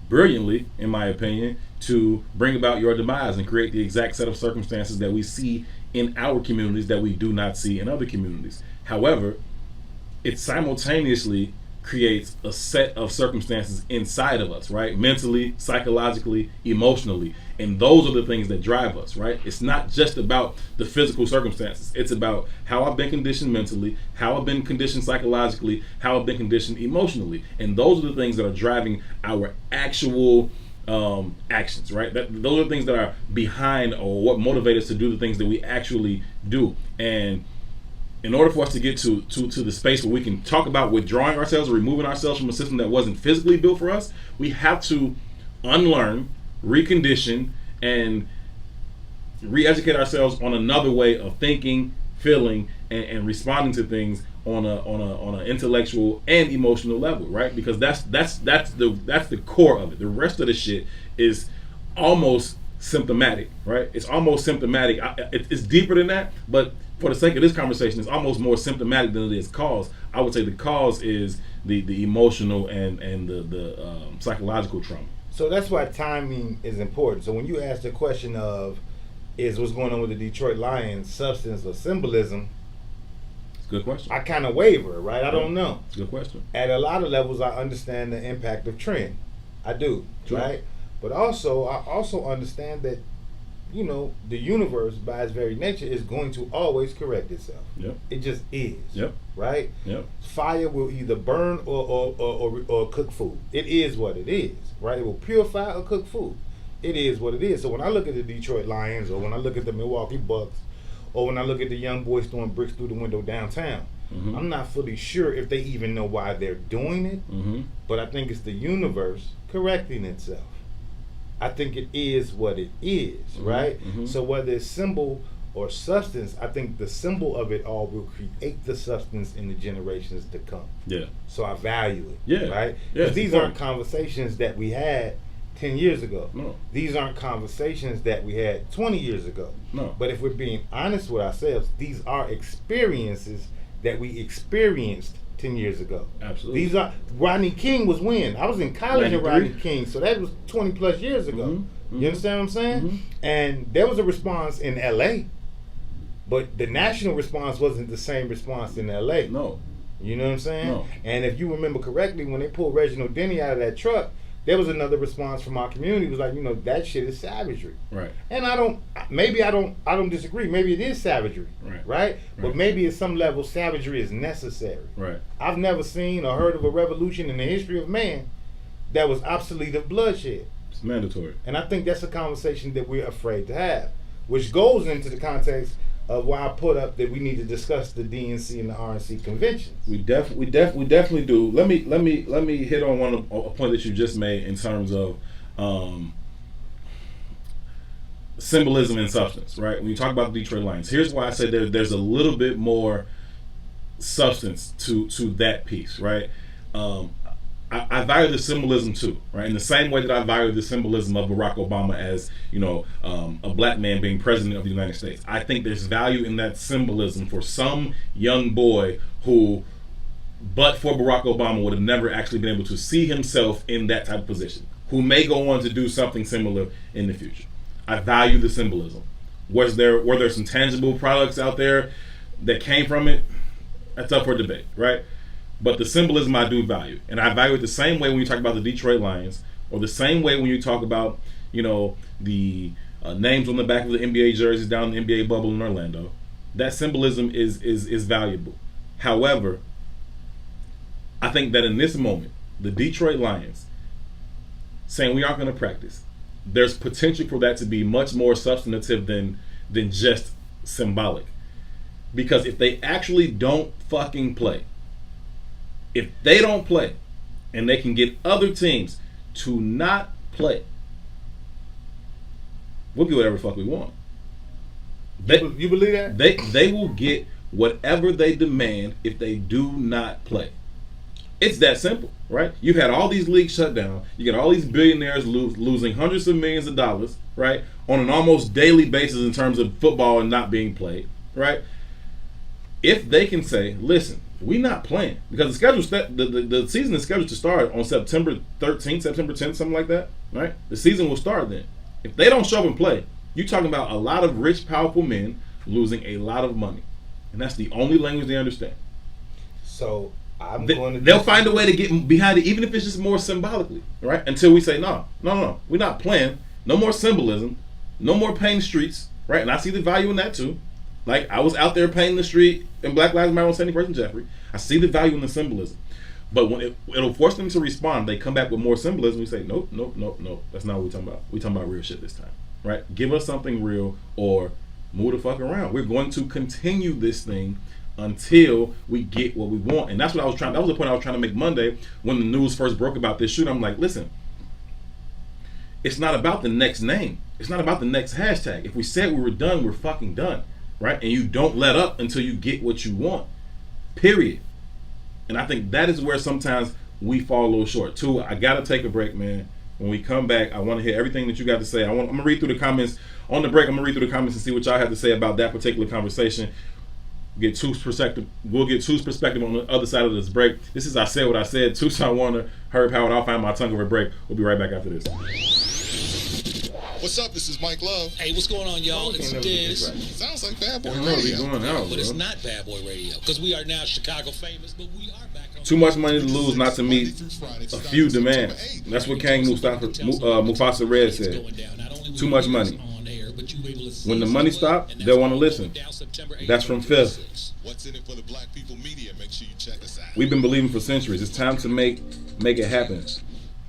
brilliantly, in my opinion, to bring about your demise and create the exact set of circumstances that we see in our communities that we do not see in other communities. However, it simultaneously creates a set of circumstances inside of us, right? Mentally, psychologically, emotionally. And those are the things that drive us, right? It's not just about the physical circumstances. It's about how I've been conditioned mentally, how I've been conditioned psychologically, how I've been conditioned emotionally. And those are the things that are driving our actual actions, right? Those are the things that are behind or what motivate us to do the things that we actually do. And in order for us to get to the space where we can talk about withdrawing ourselves or removing ourselves from a system that wasn't physically built for us, we have to unlearn, recondition, and re-educate ourselves on another way of thinking, feeling, and responding to things on an intellectual and emotional level, right? Because that's the core of it. The rest of the shit is almost symptomatic, right? It's almost symptomatic. It's deeper than that, but for the sake of this conversation, it's almost more symptomatic than it is cause. I would say the cause is the emotional and the psychological trauma. So that's why timing is important. So when you ask the question of, is what's going on with the Detroit Lions substance or symbolism? It's a good question. I kind of waver, right? I don't know. It's a good question. At a lot of levels, I understand the impact of trend. I do, sure. Right? But also, I also understand that, you know, the universe, by its very nature, is going to always correct itself. Yep. It just is. Yep. Right? Yep. Fire will either burn or cook food. It is what it is. Right? It will purify or cook food. It is what it is. So when I look at the Detroit Lions, or when I look at the Milwaukee Bucks, or when I look at the young boys throwing bricks through the window downtown, mm-hmm. I'm not fully sure if they even know why they're doing it, mm-hmm. but I think it's the universe correcting itself. I think it is what it is, mm-hmm. right? Mm-hmm. So whether it's symbol or substance, I think the symbol of it all will create the substance in the generations to come. Yeah. So I value it. Yeah. Right? Yeah. Because these aren't conversations that we had 10 years ago. No. These aren't conversations that we had 20 years ago. No. But if we're being honest with ourselves, these are experiences that we experienced 10 years ago. Absolutely. These are, Rodney King was when? I was in college with Rodney King, so that was 20 plus years ago. Mm-hmm. You understand what I'm saying? Mm-hmm. And there was a response in LA, but the national response wasn't the same response in LA. No. You know what I'm saying? No. And if you remember correctly, when they pulled Reginald Denny out of that truck, there was another response from our community. It was like, you know, that shit is savagery. Right. And I don't disagree. Maybe it is savagery. Right? But maybe at some level savagery is necessary. Right. I've never seen or heard of a revolution in the history of man that was obsolete of bloodshed. It's mandatory. And I think that's a conversation that we're afraid to have, which goes into the context of why I put up that we need to discuss the DNC and the RNC conventions. We definitely do. Let me hit on a point that you just made in terms of symbolism and substance. Right? When you talk about the Detroit Lions, here's why I say there's a little bit more substance to that piece. Right? I value the symbolism too, right? In the same way that I value the symbolism of Barack Obama as, you know, a black man being president of the United States. I think there's value in that symbolism for some young boy who, but for Barack Obama, would have never actually been able to see himself in that type of position, who may go on to do something similar in the future. I value the symbolism. Were there some tangible products out there that came from it? That's up for debate, right? But the symbolism I do value. And I value it the same way when you talk about the Detroit Lions, or the same way when you talk about, you know, the names on the back of the NBA jerseys down in the NBA bubble in Orlando. That symbolism is valuable. However, I think that in this moment, the Detroit Lions saying we aren't going to practice, there's potential for that to be much more substantive than just symbolic. Because if they actually don't fucking play, if they don't play, and they can get other teams to not play, we'll get whatever the fuck we want. You believe that? They will get whatever they demand if they do not play. It's that simple, right? You've had all these leagues shut down. You got all these billionaires losing hundreds of millions of dollars, right, on an almost daily basis in terms of football and not being played, right? If they can say, listen, we're not playing, because the season is scheduled to start on September 13th, September 10th, something like that, right? The season will start then. If they don't show up and play, you're talking about a lot of rich, powerful men losing a lot of money. And that's the only language they understand. So they'll find a way to get behind it, even if it's just more symbolically, right? Until we say, no, we're not playing. No more symbolism. No more painting streets, right? And I see the value in that too. Like, I was out there painting the street in Black Lives Matter on 71st and Jeffrey. I see the value in the symbolism. But when it'll force them to respond, they come back with more symbolism. We say, nope. That's not what we're talking about. We're talking about real shit this time, right? Give us something real or move the fuck around. We're going to continue this thing until we get what we want. And that's what that was the point I was trying to make Monday when the news first broke about this shooting. I'm like, listen, it's not about the next name. It's not about the next hashtag. If we said we were done, we're fucking done, right? And you don't let up until you get what you want, period. And I think that is where sometimes we fall a little short. Too, I got to take a break, man. When we come back, I want to hear everything that you got to say. I'm going to read through the comments. On the break, I'm going to read through the comments and see what y'all have to say about that particular conversation. We'll get Two's perspective on the other side of this break. This is I Said What I Said. Tucson Warner, Herb Howard. I'll find my tongue over a break. We'll be right back after this. What's up? This is Mike Love. Hey, what's going on, y'all? It's Diz. Sounds like Bad Boy Radio. But it's not Bad Boy Radio, because we are now Chicago famous, but we are back on. Too much money to lose not to meet a few demands. That's what King Mufasa Red said. Too much money. When the money stops, they'll want to listen. That's from Fifth. What's in it for the Black People Media? Make sure you check us out. We've been believing for centuries. It's time to make it happen.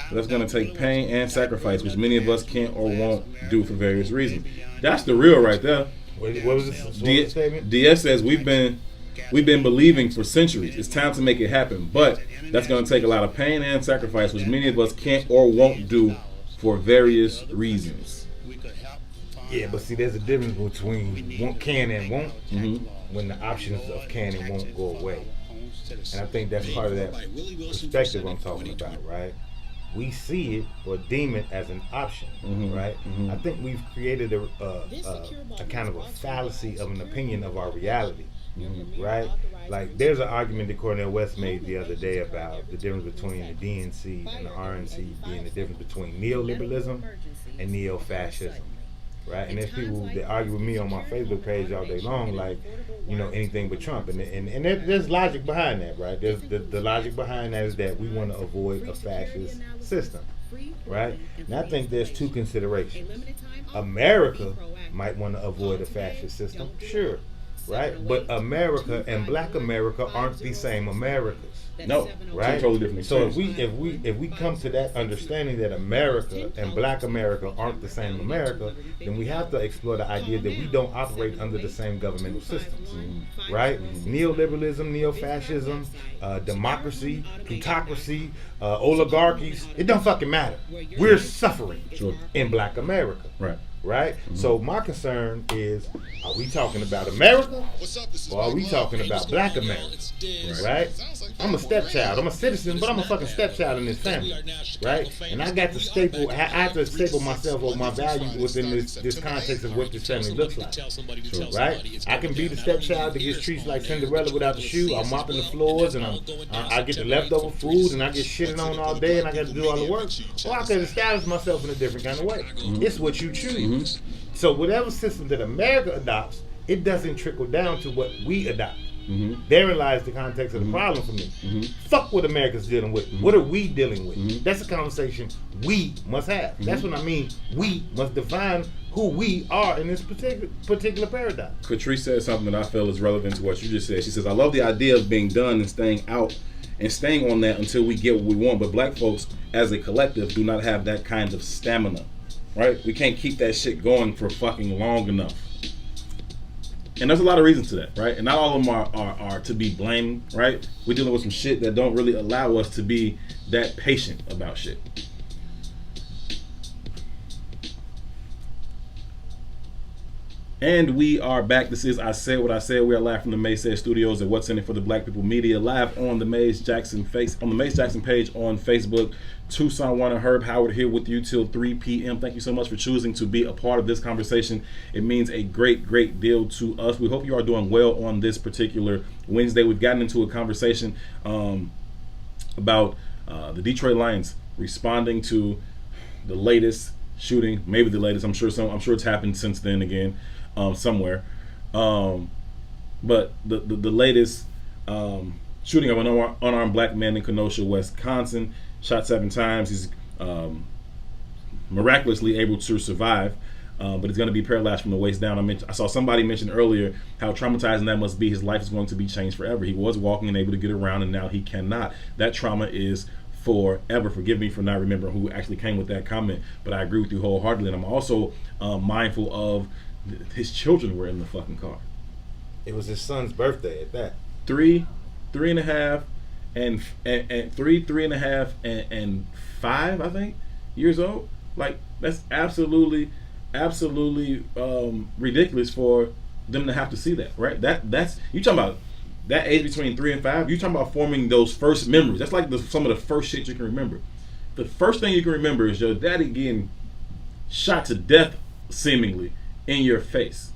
But that's going to take pain and sacrifice, which many of us can't or won't do for various reasons. That's the real right there. What was the statement? DS says we've been believing for centuries. It's time to make it happen, but that's going to take a lot of pain and sacrifice, which many of us can't or won't do for various reasons. Yeah, but see, there's a difference between can and won't when the options of can and won't go away. And I think that's part of that perspective I'm talking about, right? We see it or deem it as an option, right? I think we've created a kind of a fallacy of an opinion of our reality, right? Like, there's an argument that Cornel West made the other day about the difference between the DNC and the RNC being the difference between neoliberalism and neo-fascism. Right, and there's people that argue with me on my Facebook page all day long, like, anything but Trump, and there's logic behind that, right? There's the logic behind that is that we want to avoid a fascist system, right? And I think there's two considerations. America might want to avoid a fascist system, sure, right? But America and Black America aren't the same Americas. No, right? Totally different. So if we come to that understanding that America and Black America aren't the same America, then we have to explore the idea that we don't operate under the same governmental systems, right? Neoliberalism, neo-fascism, democracy, plutocracy, oligarchies, it don't fucking matter. We're suffering in Black America. Right? So my concern is, are we talking about America or are we talking about Black America? Right? I'm a stepchild. I'm a citizen, but I'm a fucking stepchild in this family. Right? And I got to I have to staple myself or my value within this context of what this family looks like. Right? I can be the stepchild that gets treated like Cinderella without the shoe. I'm mopping the floors and I get the leftover food and I get shitted on all day and I got to do all the work. Or I can establish myself in a different kind of way. It's what you choose. So whatever system that America adopts, it doesn't trickle down to what we adopt. Therein lies the context of the problem for me. Fuck what America's dealing with. What are we dealing with? That's a conversation we must have. That's what I mean. We must define who we are in this particular paradigm. Patrice said something that I feel is relevant to what you just said. She says, I love the idea of being done and staying out and staying on that until we get what we want. But Black folks, as a collective, do not have that kind of stamina. Right? We can't keep that shit going for fucking long enough. And there's a lot of reasons to that, right? And not all of them are to be blamed, right? We're dealing with some shit that don't really allow us to be that patient about shit. And we are back. This is I Said What I Said. We are live from the Maze Said Studios at What's In It for the Black People Media, live on the Maze Jackson page on Facebook. Tucson Warner, Herb Howard here with you till 3 p.m. Thank you so much for choosing to be a part of this conversation. It means a great deal to us. We hope you are doing well on this particular Wednesday. We've gotten into a conversation about the Detroit Lions responding to the latest shooting, maybe the latest. I'm sure it's happened since then again. Somewhere, but the latest shooting of an unarmed black man in Kenosha, Wisconsin, shot 7 times. He's miraculously able to survive, but he's going to be paralyzed from the waist down. I saw somebody mention earlier how traumatizing that must be. His life is going to be changed forever. He was walking and able to get around, and now he cannot. That trauma is forever. Forgive me for not remembering who actually came with that comment, but I agree with you wholeheartedly. And I'm also mindful of his children were in the fucking car. It was his son's birthday at that. 3 and a half, and 5, I think, years old. Like, that's absolutely ridiculous for them to have to see that, right? That's you talking about that age between 3 and 5. You talking about forming those first memories. That's like some of the first shit you can remember. The first thing you can remember is your daddy getting shot to death, seemingly, in your face,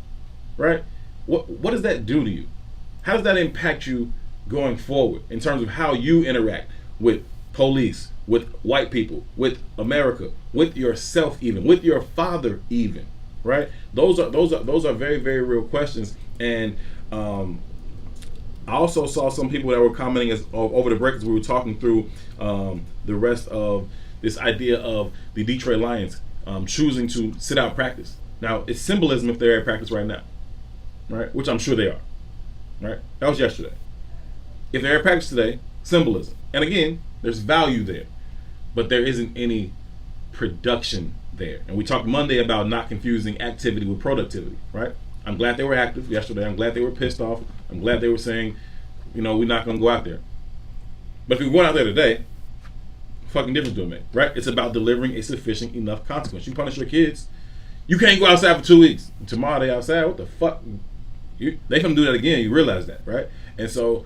right? What does that do to you? How does that impact you going forward in terms of how you interact with police, with white people, with America, with yourself, even with your father, even, right? Those are very, very real questions. And I also saw some people that were commenting over the break as we were talking through the rest of this idea of the Detroit Lions choosing to sit out practice. Now, it's symbolism if they're at practice right now, right? Which I'm sure they are, right? That was yesterday. If they're at practice today, symbolism. And again, there's value there, but there isn't any production there. And we talked Monday about not confusing activity with productivity, right? I'm glad they were active yesterday. I'm glad they were pissed off. I'm glad they were saying, we're not going to go out there. But if we went out there today, fucking difference do it make, right? It's about delivering a sufficient enough consequence. You punish your kids, you can't go outside for 2 weeks. Tomorrow they outside, what the fuck? They come do that again, you realize that, right? And so,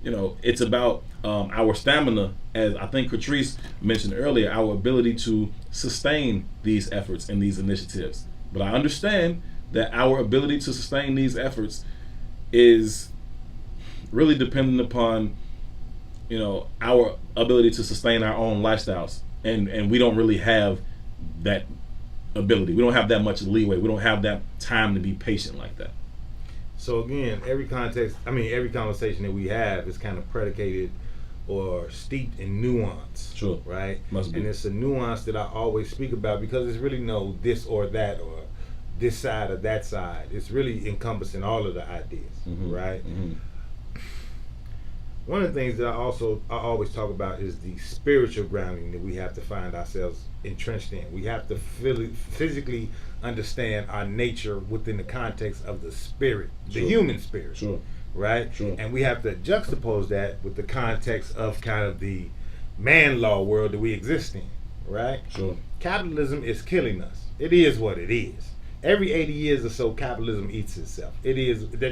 it's about our stamina, as I think Catrice mentioned earlier, our ability to sustain these efforts and these initiatives. But I understand that our ability to sustain these efforts is really dependent upon, our ability to sustain our own lifestyles. And we don't really have that ability. We don't have that much leeway. We don't have that time to be patient like that. So again, every conversation that we have is kind of predicated or steeped in nuance. Sure. Right? Must be. And it's a nuance that I always speak about because it's really no this or that or this side or that side. It's really encompassing all of the ideas, right? Mm-hmm. One of the things that I always talk about is the spiritual grounding that we have to find ourselves entrenched in. We have to physically understand our nature within the context of the spirit, the human spirit, right? Sure. And we have to juxtapose that with the context of kind of the man law world that we exist in, right? Sure. Capitalism is killing us. It is what it is. Every 80 years or so, capitalism eats itself. It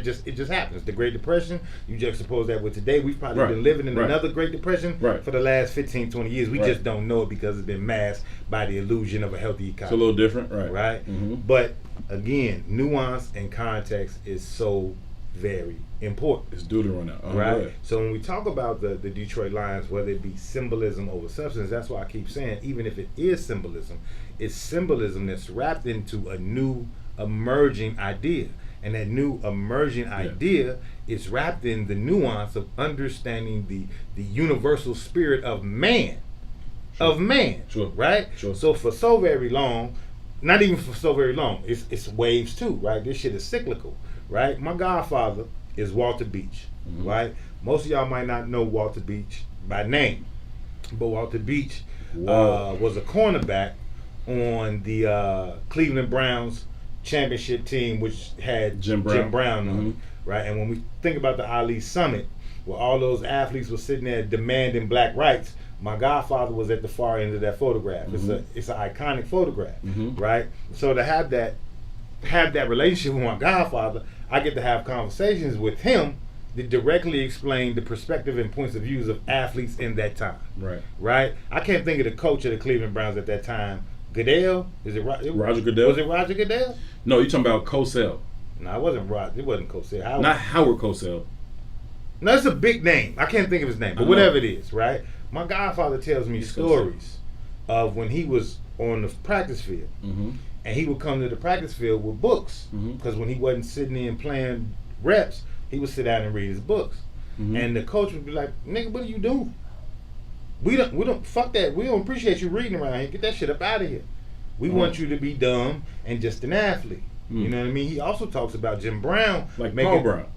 just happens. The Great Depression, you juxtapose that with today. We've probably been living in another Great Depression for the last 15, 20 years. We just don't know it because it's been masked by the illusion of a healthy economy. It's a little different, right? Mm-hmm. But again, nuance and context is so very important. It's due to run out. Right? So when we talk about the Detroit Lions, whether it be symbolism over substance, that's why I keep saying, even if it is symbolism, it's symbolism that's wrapped into a new emerging idea. And that new emerging idea is wrapped in the nuance of understanding the universal spirit of man. Of man. Right? So for so very long, not even for so very long, it's waves too, right? This shit is cyclical, right? My godfather is Walter Beach, right? Most of y'all might not know Walter Beach by name, but Walter Beach was a cornerback on the Cleveland Browns championship team, which had Jim Brown on it, right? And when we think about the Ali Summit, where all those athletes were sitting there demanding black rights, my godfather was at the far end of that photograph. It's an iconic photograph, right? So to have that have that relationship with my godfather, I get to have conversations with him that directly explain the perspective and points of views of athletes in that time. Right? I can't think of the coach of the Cleveland Browns at that time. Goodell? Is it Roger Goodell? Was it Roger Goodell? No, you're talking about Cosell. No, it wasn't Roger. It wasn't Cosell. Not Howard Cosell. No, it's a big name. I can't think of his name, but whatever it is, right? My godfather tells me stories of when he was on the practice field, and he would come to the practice field with books, because when he wasn't sitting in playing reps, he would sit down and read his books, and the coach would be like, "Nigga, what are you doing? We don't fuck that. We don't appreciate you reading around here. Get that shit up out of here. We want you to be dumb and just an athlete." You know what I mean? He also talks about Jim Brown, like Paul Brown.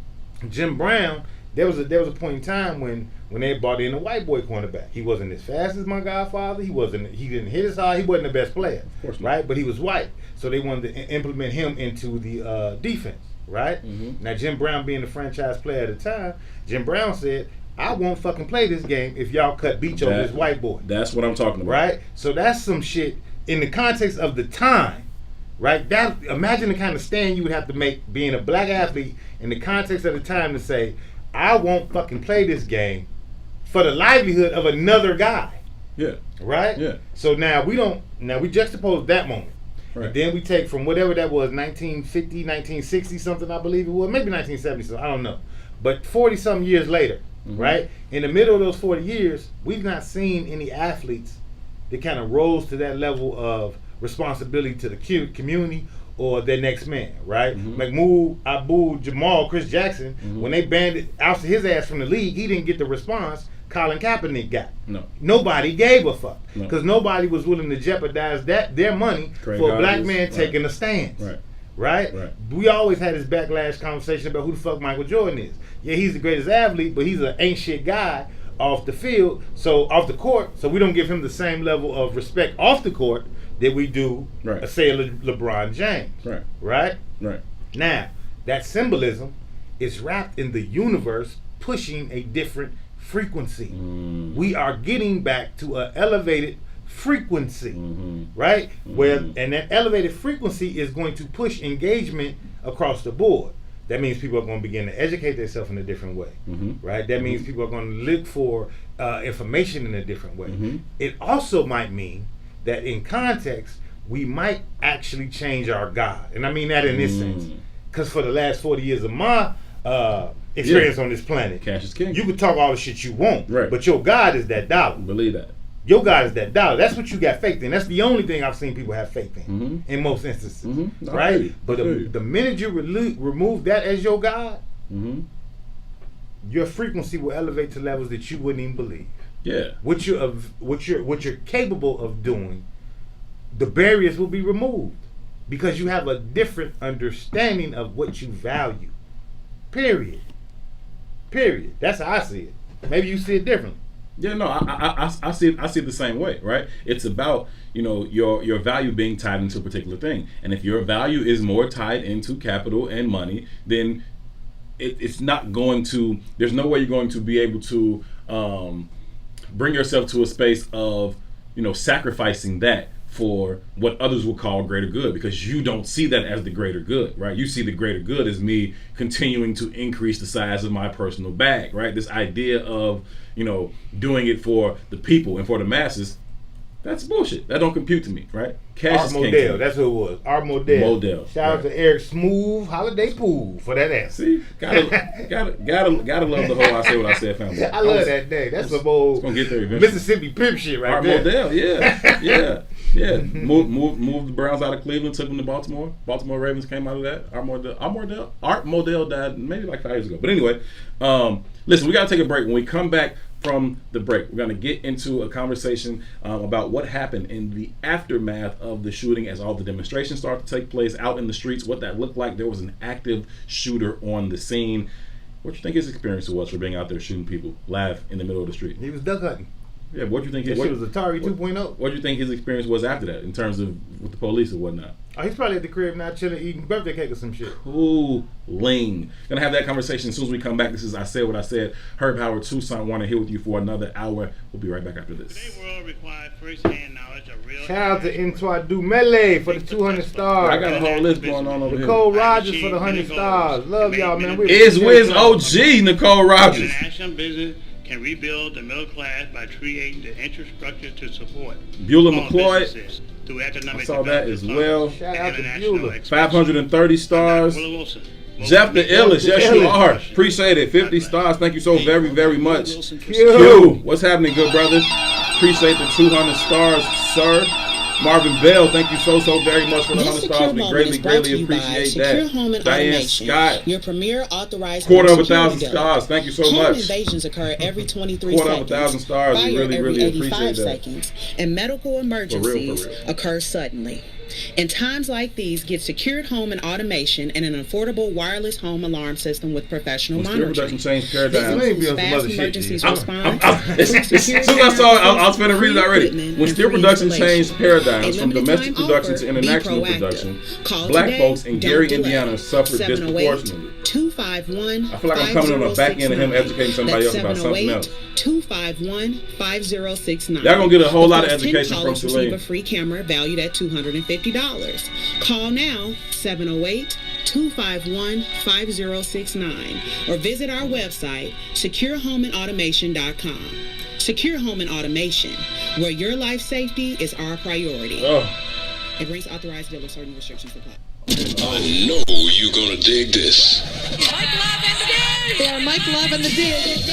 Jim Brown. There was a point in time when they brought in a white boy cornerback. He wasn't as fast as my godfather. He didn't hit as hard. He wasn't the best player, of course not. Right? But he was white, so they wanted to implement him into the defense. Right? Now Jim Brown being the franchise player at the time, Jim Brown said, "I won't fucking play this game if y'all cut beach on this white boy." That's what I'm talking about. Right? So that's some shit in the context of the time. Right? That imagine the kind of stand you would have to make being a black athlete in the context of the time to say, "I won't fucking play this game for the livelihood of another guy." Yeah. Right? Yeah. So now we juxtapose that moment. Right. And then we take from whatever that was, 1950, 1960 something, I believe it was, maybe 1970 something, I don't know. But 40 some years later, right? In the middle of those 40 years, we've not seen any athletes that kind of rose to that level of responsibility to the community or their next man, right? Mahmoud, Abu, Jamal, Chris Jackson, when they ousted his ass from the league, he didn't get the response Colin Kaepernick got. No. Nobody gave a fuck. Because nobody was willing to jeopardize their money for a black man taking a stance. Right? We always had this backlash conversation about who the fuck Michael Jordan is. Yeah, he's the greatest athlete, but he's an ain't shit guy off the field, off the court, so we don't give him the same level of respect off the court that we do, say, LeBron James. Right? Now, that symbolism is wrapped in the universe pushing a different frequency. We are getting back to an elevated frequency, right? And that elevated frequency is going to push engagement across the board. That means people are going to begin to educate themselves in a different way, right? That means people are going to look for information in a different way. It also might mean that in context, we might actually change our God. And I mean that in this sense. Because for the last 40 years of my experience on this planet, cash is king. You can talk all the shit you want, but your God is that dollar. Believe that. Your God is that dollar. That's what you got faith in. That's the only thing I've seen people have faith in most instances, right? But the minute you remove that as your God, your frequency will elevate to levels that you wouldn't even believe. Yeah. What you're capable of doing, the barriers will be removed because you have a different understanding of what you value. Period. That's how I see it. Maybe you see it differently. Yeah, no, I see it the same way, right? It's about, your value being tied into a particular thing. And if your value is more tied into capital and money, then it's not going to, there's no way you're going to be able to bring yourself to a space of, sacrificing that for what others will call greater good, because you don't see that as the greater good, right? You see the greater good as me continuing to increase the size of my personal bag, right? This idea of, doing it for the people and for the masses, that's bullshit. That don't compute to me, right? Cash Art Modell, that's who it was. Art Modell. Shout out to Eric Smooth Holiday Pool for that answer. See, gotta love the whole I Say What I Said family. I love that day. That's some old Mississippi pimp shit right there. Art Modell, yeah. Moved the Browns out of Cleveland, took them to Baltimore. Baltimore Ravens came out of that. Art Modell died maybe like 5 years ago. But anyway, listen, we gotta take a break. When we come back from the break, we're going to get into a conversation about what happened in the aftermath of the shooting as all the demonstrations started to take place out in the streets, what that looked like. There was an active shooter on the scene. What do you think his experience was for being out there shooting people live in the middle of the street? He was duck hunting. Yeah, what do you think? That shit was Atari 2.0. What do you think his experience was after that, in terms of with the police or whatnot? Oh, he's probably at the crib now, chilling, eating birthday cake or some shit. Cooling. Gonna have that conversation as soon as we come back. This is I Said What I Said. Herb Howard, Tucson, Warner here with you for another hour. We'll be right back after this. Today's world requires first-hand knowledge of real. Shout out to Antoine Dumele for the 200 stars. I got a whole list going on over here. Nicole Rogers for the 100 stars. Love y'all, man. Is Wiz OG Nicole Rogers. International business can rebuild the middle class by creating the infrastructure to support Beulah small McCloy. businesses through economic I saw that as well. Shout out to Beulah. 530 stars. Jeff the illest, yes you are. Appreciate it. 50 stars. Thank you so very, very much. Q, what's happening, good brother? Appreciate the 200 stars, sir. Marvin Bell, thank you so very much for the 100 stars. We greatly appreciate that. Diane Scott, your premier authorized $250,000 stars. Thank you so Home much. invasions occur every 23 $250,000 seconds. stars. We Fire really every appreciate 85 that. seconds. And medical emergencies For real. occur suddenly. In times like these, get secured home and automation and an affordable wireless home alarm system with professional monitoring. Production changed paradigms. Fast emergencies response. As soon as I saw it, I was going to read it already. When Steel Production changed paradigms from domestic production to international production, black folks in Gary, Indiana suffered disproportionately. 251. I feel like I'm coming on the back end of him educating somebody else about something else. 251-5069. Y'all gonna get a whole lot of education from callers receive Celine. a free camera valued at $250. Call now 708-251-5069 or visit our website securehomeandautomation.com. Secure Home and Automation, where your life safety is our priority. It brings authorized dealers. Certain restrictions apply. I know you're gonna dig this. Yeah, Mike Love and the Dig.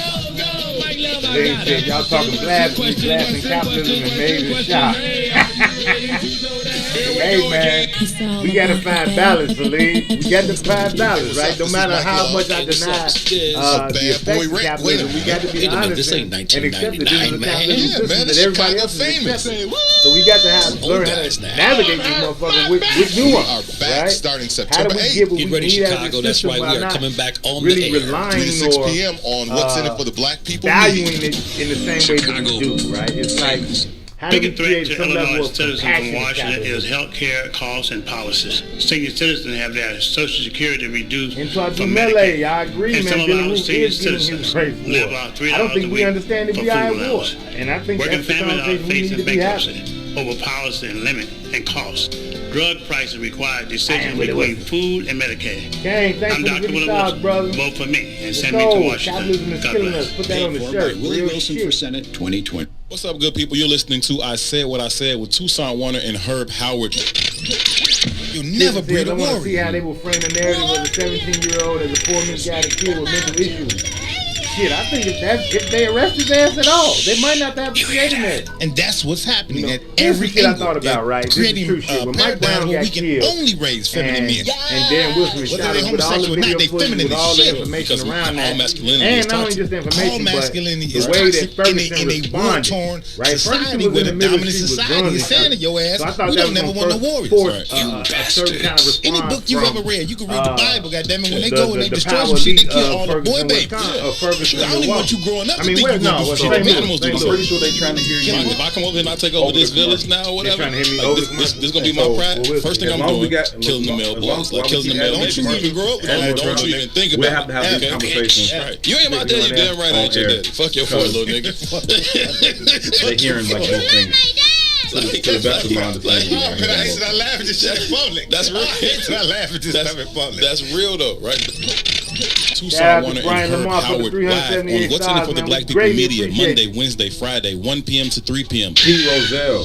Y'all talking blasphemy, blasting capitalism and made it shot. Hey man, we gotta find balance, Celine. We got to find balance, right? No matter how much I deny the effects of capitalism, we got to be honest and accept that this is a capitalism system that everybody else is accepting. So we got to learn how to navigate these motherfuckers with nuance, right? Starting How September do we 8th. get what we Get ready, need out of Chicago. the That's system why we while are not coming back on really the air. relying 3 to 6 or p.m. on What's in It for the Black People valuing Media. it in the same way that we do, right? It's like, how do we Biggest threat create to some level Illinois of citizens compassion from in Washington is capitalism? health care costs and policies. Senior citizens have their Social Security reduced And so I do from melee, Medicaid. I agree, And man. some of Billy our Root senior is getting his citizens praise for live it. out $3 I don't think a we week understand that for we are at food war. allowance. And I think Working that's the families are conversation we need facing to be having. bankruptcy over policy and limit and cost. Drug prices require decisions with it. between food and Medicaid. Gang, thanks I'm for the Dr. 50 Willie stars, Wilson. brother. Vote for me and Let's send me to go. Washington. Capitalism is God killing bless. us. Put that on the Paid for shirt. by Willie Real Wilson shit. for Senate 2020. What's up, good people? You're listening to I Said What I Said with Tucson Warner and Herb Howard. You'll never breed I a want to see warrior. how they will frame the narrative of a 17-year-old as a poor misguided kid with mental issues. Shit, I think if they arrest his ass at all, they might not have created that. And that's what's happening at Here's every the shit I angle. thought about, They're right? This is Creating true shit. When Mike Brown where got we can killed, only raise feminine men. and Dan Wilson shot Whether us they with all the homosexual or not, video they footage, feminine with as all the shit. information Because around all that. masculinity And is not only toxic. just the All information, but masculinity is the way that toxic Ferguson in a responded. war-torn Right? society Ferguson was with in a the middle dominant street with society. guns It's saying to your ass, So I thought we that don't was never gonna want no first warriors. force a certain kind of response Any book you've from, ever read, you can read the Bible, goddammit. When they the- go and they the destroy power some shit, they elite kill of all the boy Ferguson, babies. Ferguson, I don't even want you growing up I mean, to think no, you what's do St. shit. Louis, Animals do St. this. Louis. Pretty sure they trying to hear you. If I come over here and I take over this village now or whatever, trying to hit me like over this the gonna be my So, pride. well, First thing as I'm long as we doing, got- killing the male as long- boys. as Like long killing as the we male. got Don't you commercials, even grow up with and that. we're Don't trying you to- even think we'll about have to have it. this conversation. Right. You ain't my daddy, damn right I ain't your daddy. Fuck your foot, little nigga. They hearing like both things. To the best of my understanding. I laugh at this shit in public. That's real. I laugh at this stuff in public. That's real though, right? Tucson Shout out to Warner Brian and Herb Lamar for the Howard live on 378 What's in It for the man. Black We People greatly Media, appreciate Monday, it. Wednesday, Friday, 1 p.m. to 3 p.m. Pete Rozelle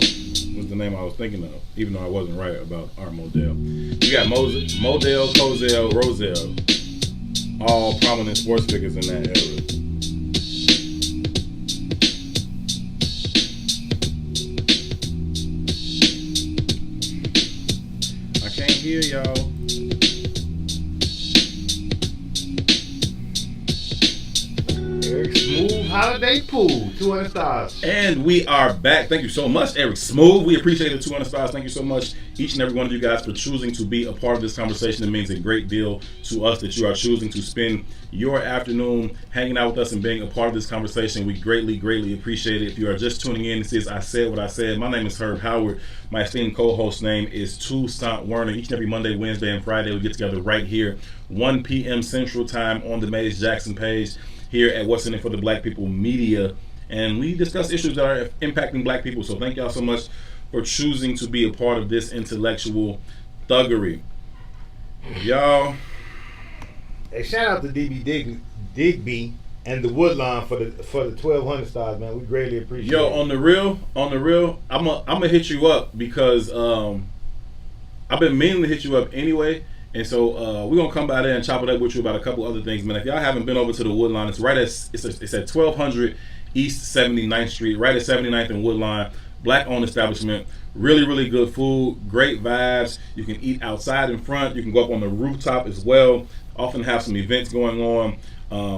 was the name I was thinking of, even though I wasn't right about our Modell. You got Modell, Cozell, Rozelle, all prominent sports figures in that era. I can't hear y'all. Eric Smooth, holla Holiday Pool, 200 stars. And we are back. Thank you so much, Eric Smooth. We appreciate the 200 stars. Thank you so much, each and every one of you guys, for choosing to be a part of this conversation. It means a great deal to us that you are choosing to spend your afternoon hanging out with us and being a part of this conversation. We greatly, greatly appreciate it. If you are just tuning in, this is I Said What I Said. My name is Herb Howard. My esteemed co-host name is Toussaint Werner. Each and every Monday, Wednesday, and Friday, we get together right here, 1 p.m. Central Time on the Maze Jackson page here at What's In It for the Black People Media. And we discuss issues that are impacting black people. So thank y'all so much for choosing to be a part of this intellectual thuggery. Y'all. Hey, shout out to DB Digby and the Woodlawn for the 1,200 stars, man. We greatly appreciate it. Yo, on the real, I'm gonna hit you up because I've been meaning to hit you up anyway. And so we're gonna come by there and chop it up with you about a couple other things, man. If y'all haven't been over to the Woodlawn, it's at 1200 East 79th Street, right at 79th and Woodlawn. Black-owned establishment. Really, really good food. Great vibes. You can eat outside in front. You can go up on the rooftop as well. Often have some events going on.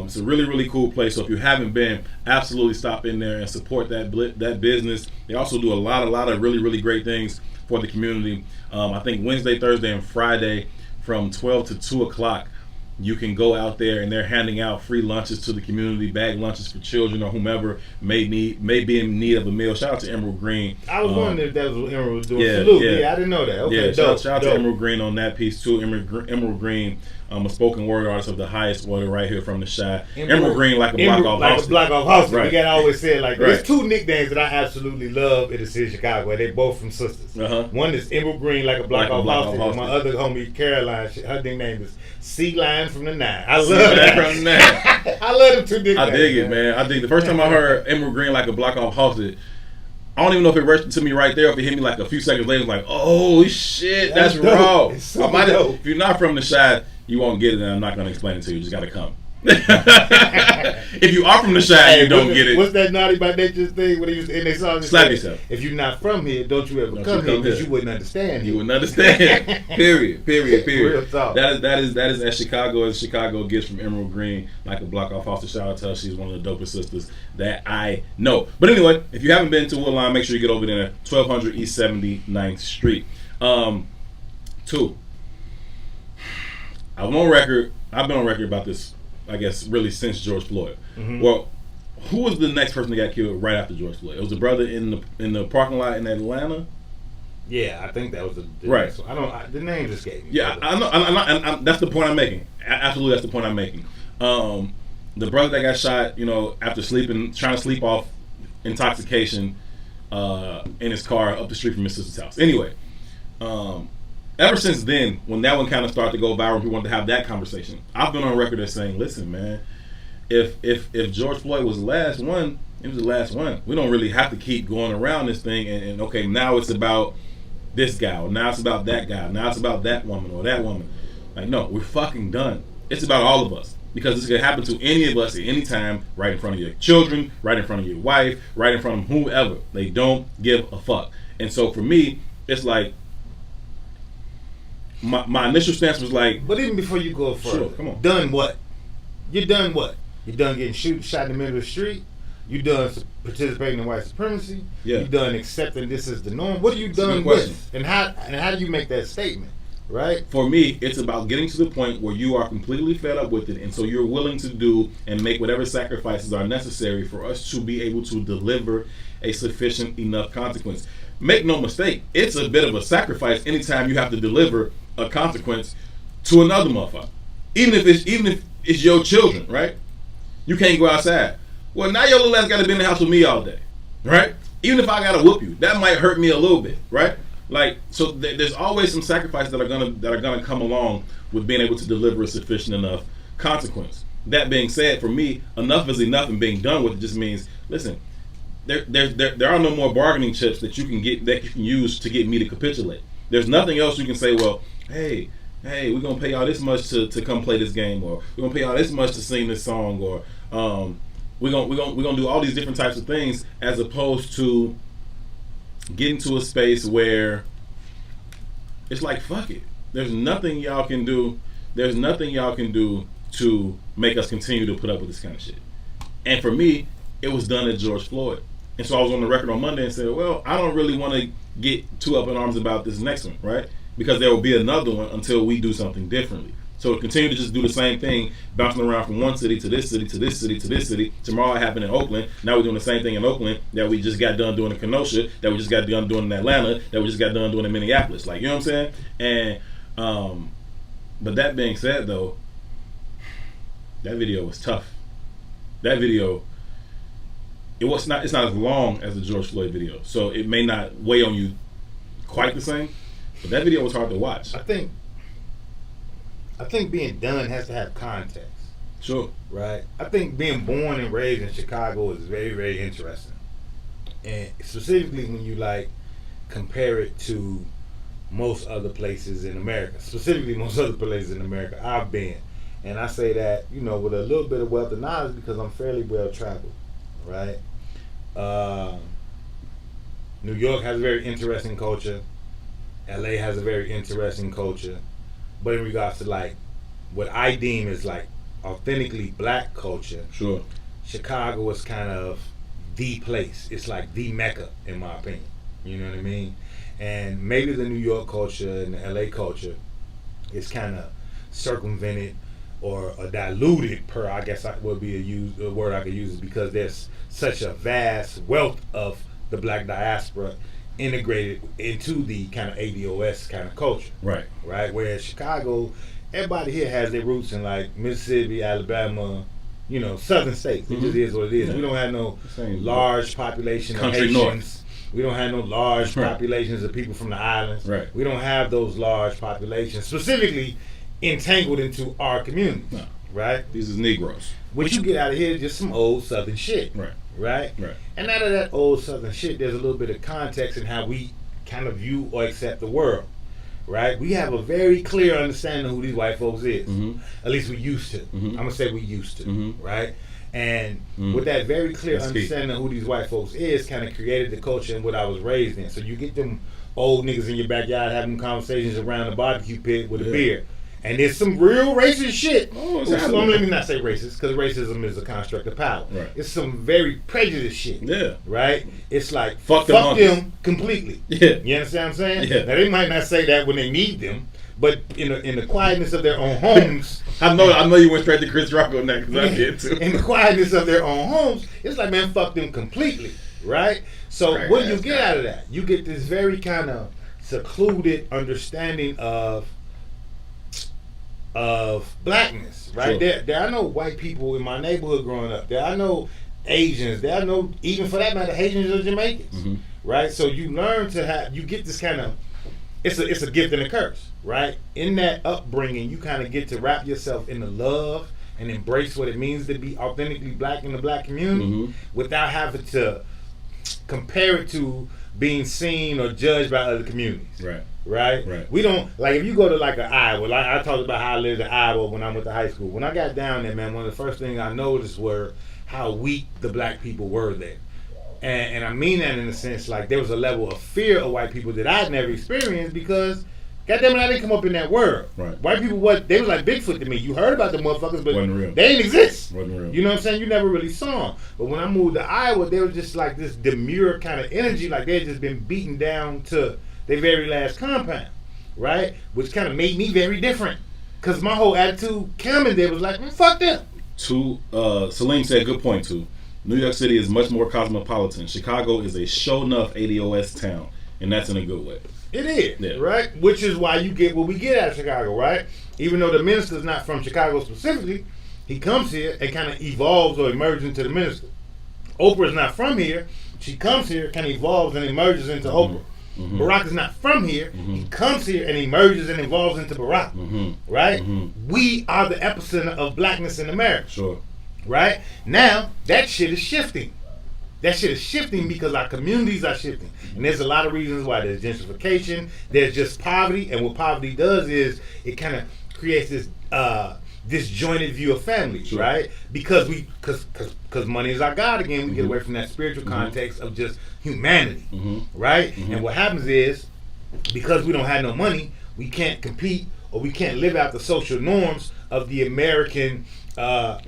It's a really, really cool place. So if you haven't been, absolutely stop in there and support that business. They also do a lot of really, really great things for the community. I think Wednesday, Thursday, and Friday from 12 to 2 o'clock, you can go out there and they're handing out free lunches to the community, bag lunches for children or whomever may be in need of a meal. Shout out to Emerald Green. I was wondering if that was what Emerald was doing. Yeah, I didn't know that. Okay, shout out to Emerald Green on that piece too. Emerald Green, a spoken word artist of the highest order right here from the Chi. Emerald Green, like a block off Austin. Like a block off Austin. Right. We gotta always say it like that. Right. There's two nicknames that I absolutely love in the city of Chicago. They both from sisters. One is Emerald Green, like a block off Austin. And my other homie Caroline, her nickname is Sea Lion from the Nine. I love that. From the Nine. I love them two nicknames. I dig it, man. I dig. The first time I heard Emerald Green, like a block off Austin, I don't even know if it registered to me right there, or if it hit me like a few seconds later. Like, oh shit, that's raw. If you're not from the Chi, you won't get it, and I'm not going to explain it to you. You just got to come. If you are from the Chi, you don't get it. What's that Naughty by Nature thing? When he was in their song, slap yourself. If you're not from here, don't you ever come here, because you wouldn't understand. You wouldn't understand. Period. Real talk. That is as Chicago gets from Emerald Green, like a block off Foster. Shout out to her. She's one of the dopest sisters that I know. But anyway, if you haven't been to Woodlawn, make sure you get over there, 1200 East 79th Street. Two. I've been on record about this, I guess, really since George Floyd. Well, who was the next person that got killed right after George Floyd? It was the brother in the parking lot in Atlanta. Yeah, I think that was the right. Next one. The name escaped me. Yeah, I know. I'm that's the point I'm making. Absolutely, that's the point I'm making. The brother that got shot, after trying to sleep off intoxication in his car up the street from his sister's house. Anyway, ever since then, when that one kind of started to go viral, we wanted to have that conversation. I've been on record as saying, listen, man, if George Floyd was the last one, it was the last one. We don't really have to keep going around this thing and okay, now it's about this guy, or now it's about that guy, now it's about that woman or that woman. Like, no, we're fucking done. It's about all of us. Because this could happen to any of us at any time, right in front of your children, right in front of your wife, right in front of whoever. They don't give a fuck. And so for me, it's like, my initial stance was like... But even before you go further, sure, come on. Done what? You done what? You done getting shot in the middle of the street? You done participating in white supremacy? Yeah. You done accepting this as the norm? What are you done with? And how do you make that statement? Right. For me, it's about getting to the point where you are completely fed up with it, and so you're willing to do and make whatever sacrifices are necessary for us to be able to deliver a sufficient enough consequence. Make no mistake, it's a bit of a sacrifice anytime you have to deliver a consequence to another motherfucker. Even if it's your children, right? You can't go outside. Well, now your little ass got to be in the house with me all day, right? Even if I gotta whoop you, that might hurt me a little bit, right? Like, so there's always some sacrifices that are gonna come along with being able to deliver a sufficient enough consequence. That being said, for me, enough is enough, and being done with it just means, listen, there are no more bargaining chips that you can use to get me to capitulate. There's nothing else you can say. Well, hey, we're gonna pay y'all this much to come play this game, or we're gonna pay y'all this much to sing this song, or we're gonna do all these different types of things, as opposed to getting to a space where it's like, fuck it. There's nothing y'all can do. There's nothing y'all can do to make us continue to put up with this kind of shit. And for me, it was done at George Floyd. And so I was on the record on Monday and said, well, I don't really want to get too up in arms about this next one, right? Because there will be another one until we do something differently. So continue to just do the same thing, bouncing around from one city to this city to this city to this city. Tomorrow it happened in Oakland. Now we're doing the same thing in Oakland that we just got done doing in Kenosha, that we just got done doing in Atlanta, that we just got done doing in Minneapolis. Like, you know what I'm saying? And but that being said, though, that video was tough. That video, it's not as long as the George Floyd video, so it may not weigh on you quite the same. But that video was hard to watch. I think being done has to have context. Sure. Right? I think being born and raised in Chicago is very, very interesting. And specifically when you compare it to most other places in America. Specifically most other places in America I've been. And I say that, with a little bit of wealth of knowledge because I'm fairly well traveled. Right? New York has a very interesting culture. LA has a very interesting culture. But in regards to what I deem is authentically black culture, sure, Chicago is kind of the place. It's like the Mecca, in my opinion. You know what I mean? And maybe the New York culture and the LA culture is kind of circumvented or diluted per, I guess would be a word I could use, is because there's such a vast wealth of the black diaspora integrated into the kind of ADOS kind of culture. Right. Whereas Chicago, everybody here has their roots in Mississippi, Alabama, southern states. It just is what it is. Yeah. We don't have no large population of Haitians. North. We don't have no large populations of people from the islands. Right. We don't have those large populations specifically entangled into our community. No. Right? These is Negroes. What you get out of here is just some old southern shit. Right? And out of that old southern shit, there's a little bit of context in how we kind of view or accept the world. Right? We have a very clear understanding of who these white folks is. Mm-hmm. At least we used to. Mm-hmm. I'm going to say we used to. Mm-hmm. Right? And with that very clear understanding of who these white folks is, kind of created the culture and what I was raised in. So you get them old niggas in your backyard having conversations around the barbecue pit with a beer. And there's some real racist shit. Let me not say racist, because racism is a construct of power. Right. It's some very prejudiced shit. Yeah. Right? It's like, fuck them completely. Yeah. You understand what I'm saying? Yeah. Now, they might not say that when they need them, but in the quietness of their own homes. I know you went straight to Chris Rock on that, because I did too. In the quietness of their own homes, it's like, man, fuck them completely. Right? So what do you get out of that? You get this very kind of secluded understanding of blackness, right? Sure. There are no white people in my neighborhood growing up. There are no Asians. There are no, even for that matter, Haitians or Jamaicans, mm-hmm. right? So you learn to you get this kind of, it's a gift and a curse, right? In that upbringing, you kind of get to wrap yourself in the love and embrace what it means to be authentically black in the black community mm-hmm. without having to compare it to being seen or judged by other communities. Right? We don't, if you go to an Iowa, I talked about how I lived in Iowa when I went to high school. When I got down there, man, one of the first things I noticed were how weak the black people were there. And I mean that in the sense, there was a level of fear of white people that I'd never experienced because, goddamn it, I didn't come up in that world. Right. White people, they was like Bigfoot to me. You heard about the motherfuckers, but wasn't real. They didn't exist. Wasn't real. You know what I'm saying? You never really saw them. But when I moved to Iowa, they were just this demure kind of energy, they had just been beaten down to their very last compound, right? Which kind of made me very different. Because my whole attitude coming there was fuck them. Salim said, good point too. New York City is much more cosmopolitan. Chicago is a show-enough ADOS town, and that's in a good way. It is, right? Which is why you get what we get out of Chicago, right? Even though the minister's not from Chicago specifically, he comes here and kind of evolves or emerges into the minister. Oprah's not from here. She comes here, kind of evolves and emerges into Oprah. Mm-hmm. Barack is not from here. Mm-hmm. He comes here and emerges and evolves into Barack. Mm-hmm. Right? Mm-hmm. We are the epicenter of blackness in America. Sure. Right? Now, that shit is shifting. That shit is shifting because our communities are shifting. And there's a lot of reasons why. There's gentrification, there's just poverty, and what poverty does is it kind of creates this disjointed view of families, sure. right? Because money is our God again, we mm-hmm. get away from that spiritual context of just humanity, mm-hmm. right? Mm-hmm. And what happens is, because we don't have no money, we can't compete or we can't live out the social norms of the American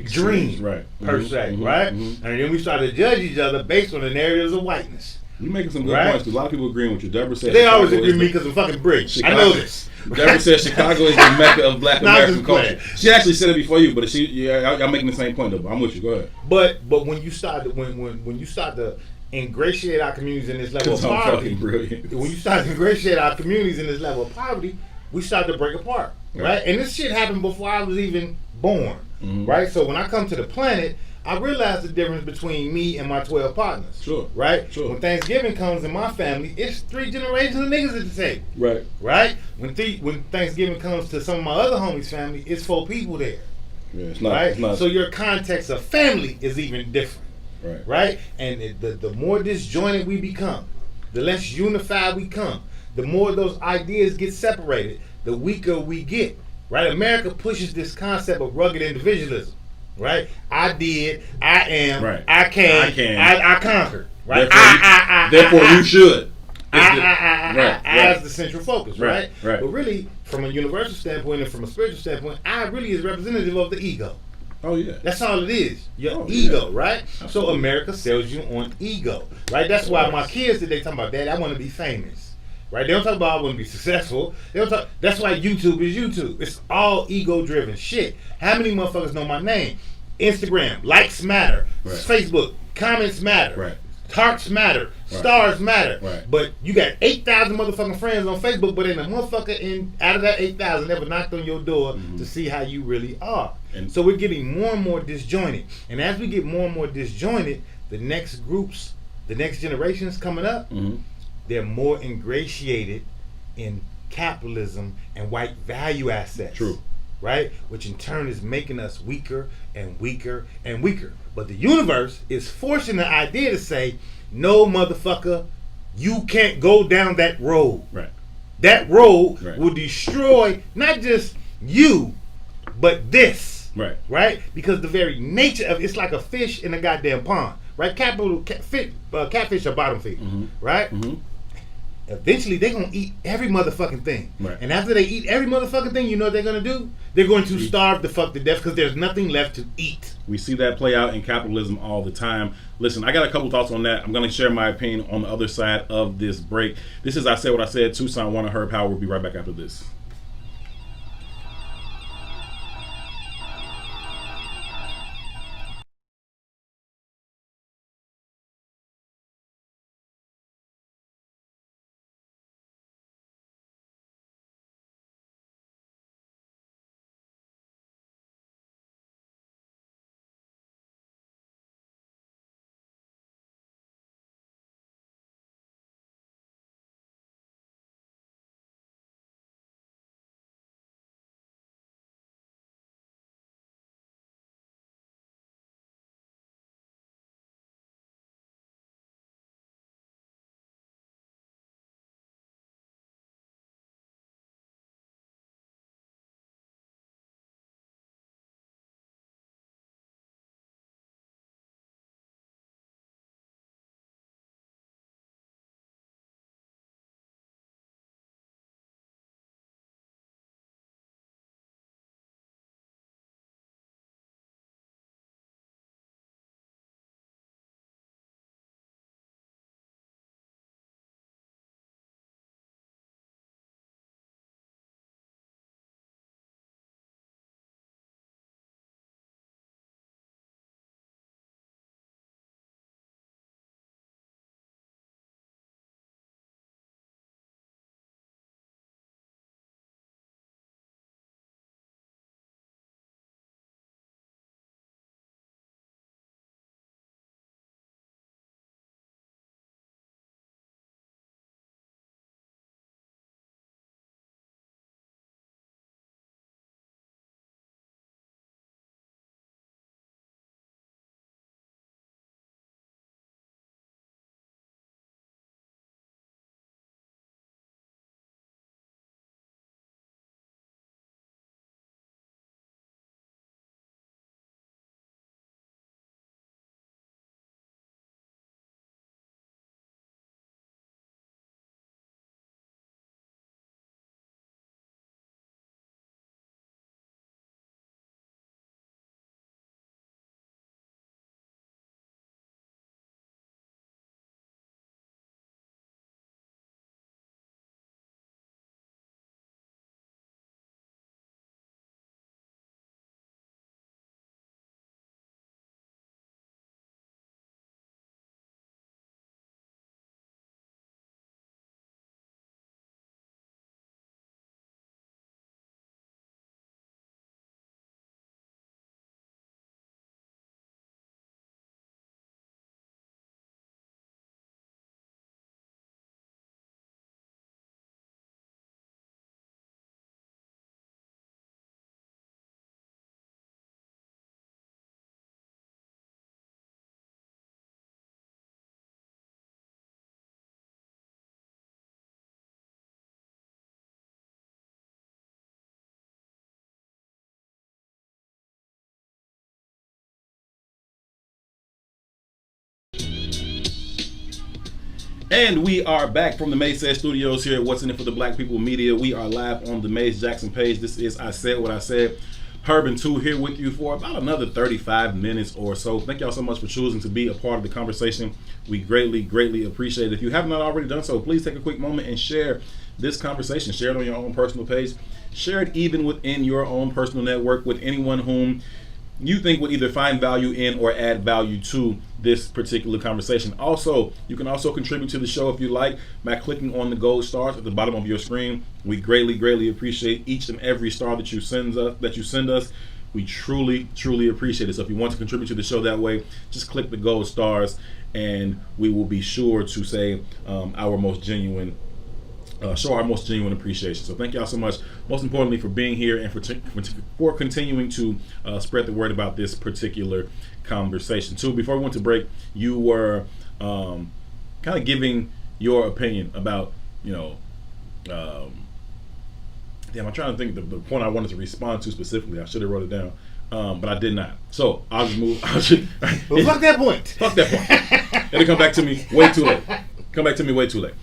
dream, right? Per se, right? And then we started to judge each other based on the narratives of whiteness. You're making some good points. A lot of people agreeing with you. Deborah said they always agree with me because I'm fucking British. I know this. Deborah said Chicago is the mecca of Black American culture. She actually said it before you, but I'm making the same point though. I'm with you. Go ahead. But when you start to when you start to ingratiate our communities in this level of poverty, when you start to ingratiate our communities in this level of poverty, we start to break apart, right? And this shit happened before I was even born, right? So when I come to the planet, I realize the difference between me and my 12 partners. Sure. Right? Sure. When Thanksgiving comes in my family, it's 3 generations of niggas at the table. Right. Right? When Thanksgiving comes to some of my other homies' family, it's 4 people there. Yeah, it's not, right? It's not. So your context of family is even different. Right. Right? And the more disjointed we become, the less unified we come, the more those ideas get separated, the weaker we get. Right? America pushes this concept of rugged individualism. Right? I did, I am, right. I can, I conquered. Right? Therefore you should. As the central focus, right? Right. But really, from a universal standpoint and from a spiritual standpoint, I really is representative of the ego. Oh yeah. That's all it is. Your ego, right? Absolutely. So America sells you on ego. Right? That's why my kids today talking about, Dad, I want to be famous. Right? They don't talk about I want to be successful. They don't talk. That's why YouTube is YouTube. It's all ego-driven shit. How many motherfuckers know my name? Instagram, likes matter. Right. Facebook, comments matter. Right. Hearts matter. Right. Stars matter. Right. But you got 8,000 motherfucking friends on Facebook, but ain't a motherfucker out of that 8,000 never knocked on your door to see how you really are. And so we're getting more and more disjointed. And as we get more and more disjointed, the next groups, the next generations coming up, they're more ingratiated in capitalism and white value assets. True. Right? Which in turn is making us weaker and weaker and weaker. But the universe is forcing the idea to say, no, motherfucker, you can't go down that road. Right. That road will destroy not just you, but this. Right. Right? Because the very nature of it's like a fish in a goddamn pond. Right? Catfish are bottom feeders. Right? Eventually they're gonna eat every motherfucking thing. Right. And after they eat every motherfucking thing, you know what they're gonna do? They're going to starve the fuck to death because there's nothing left to eat. We see that play out in capitalism all the time. Listen, I got a couple thoughts on that. I'm gonna share my opinion on the other side of this break. This is I Said What I Said, Tucson, One of Herb Howard. We'll be right back after this. And we are back from the Mace Said Studios here at What's in It for the Black People Media. We are live on the Mace Jackson page. This is I Said What I Said. Herb and 2 here with you for about another 35 minutes or so. Thank y'all so much for choosing to be a part of the conversation. We greatly, greatly appreciate it. If you have not already done so, please take a quick moment and share this conversation. Share it on your own personal page. Share it even within your own personal network with anyone whom you think would either find value in or add value to this particular conversation. Also, you can also contribute to the show if you like by clicking on the gold stars at the bottom of your screen. We greatly, greatly appreciate each and every star that you send us. We truly, truly appreciate it. So if you want to contribute to the show that way, just click the gold stars and we will be sure to say our most genuine show our most genuine appreciation. So thank y'all so much, most importantly, for being here and for continuing to spread the word about this particular conversation. Too, before we went to break, you were kind of giving your opinion about, damn, I'm trying to think of the point I wanted to respond to specifically. I should have wrote it down, but I did not. So I'll just move. Well, fuck that point. Fuck that point. It'll come back to me way too late.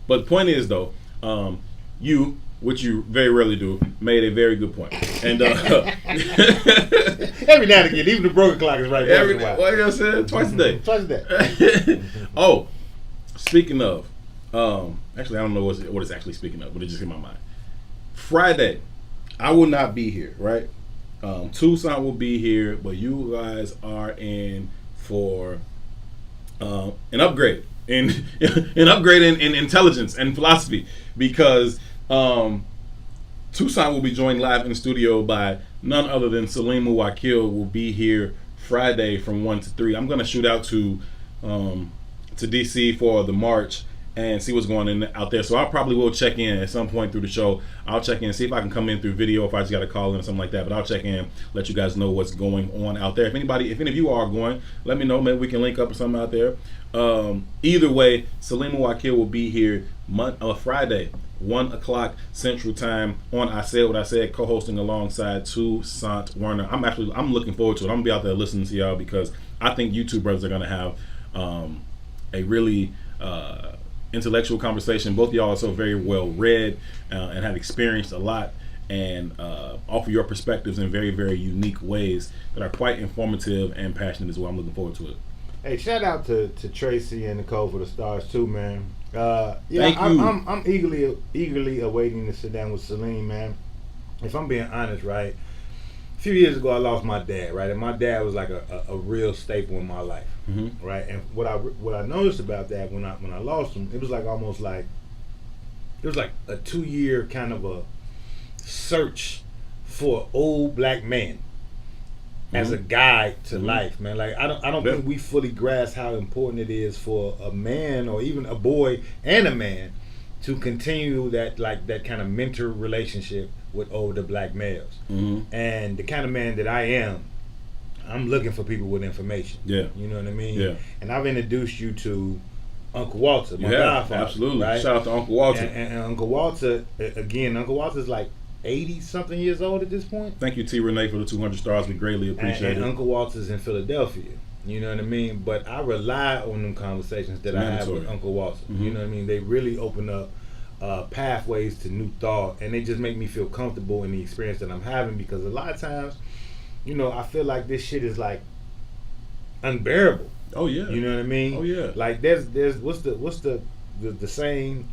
But the point is, though, you, which you very rarely do, made a very good point. And every now and again, even the broken clock is right. What did I say? Twice a day. Twice a day. Oh, speaking of, actually, I don't know what it's actually speaking of, but it just in my mind. Friday, I will not be here, right? Tucson will be here, but you guys are in for an upgrade. In intelligence and philosophy, because Tucson will be joined live in the studio by none other than Salim Muwakil. Will be here Friday from 1 to 3. I'm gonna shoot out to DC for the march and see what's going on out there. So I probably will check in at some point through the show. I'll check in, see if I can come in through video, if I just got to call in or something like that. But I'll check in, let you guys know what's going on out there. If any of you are going, let me know. Maybe we can link up or something out there. Either way, Salim Muwakil will be here Friday, 1 o'clock Central Time on I Said What I Said, co-hosting alongside Toussaint Werner. I'm looking forward to it. I'm gonna be out there listening to y'all because I think you two brothers are gonna have a really intellectual conversation. Both of y'all are so very well read and have experienced a lot and offer your perspectives in very, very unique ways that are quite informative and passionate as well. I'm looking forward to it. Hey, shout out to Tracy and Nicole for the stars too, man. Thank you. I'm eagerly awaiting to sit down with Salim, man. If I'm being honest, right? A few years ago, I lost my dad, right? And my dad was like a real staple in my life, right? And what I noticed about that when I lost him, it was like almost like it was like a 2-year kind of a search for an old black man as a guide to life, man. Like I don't think we fully grasp how important it is for a man or even a boy and a man to continue that kind of mentor relationship with older black males. And the kind of man that I am, I'm looking for people with information. Yeah. You know what I mean? Yeah. And I've introduced you to Uncle Walter, my godfather. Absolutely. Right? Shout out to Uncle Walter. And Uncle Walter, again, Uncle Walter's like 80-something years old at this point. Thank you, T. Renee, for the 200 stars. We greatly appreciate it. Uncle Walter's in Philadelphia. You know what I mean? But I rely on them conversations that I have with Uncle Walter. You know what I mean? They really open up pathways to new thought, and they just make me feel comfortable in the experience that I'm having, because a lot of times, you know, I feel like this shit is like unbearable. Oh yeah. You know what I mean? Oh yeah. Like there's what's the saying,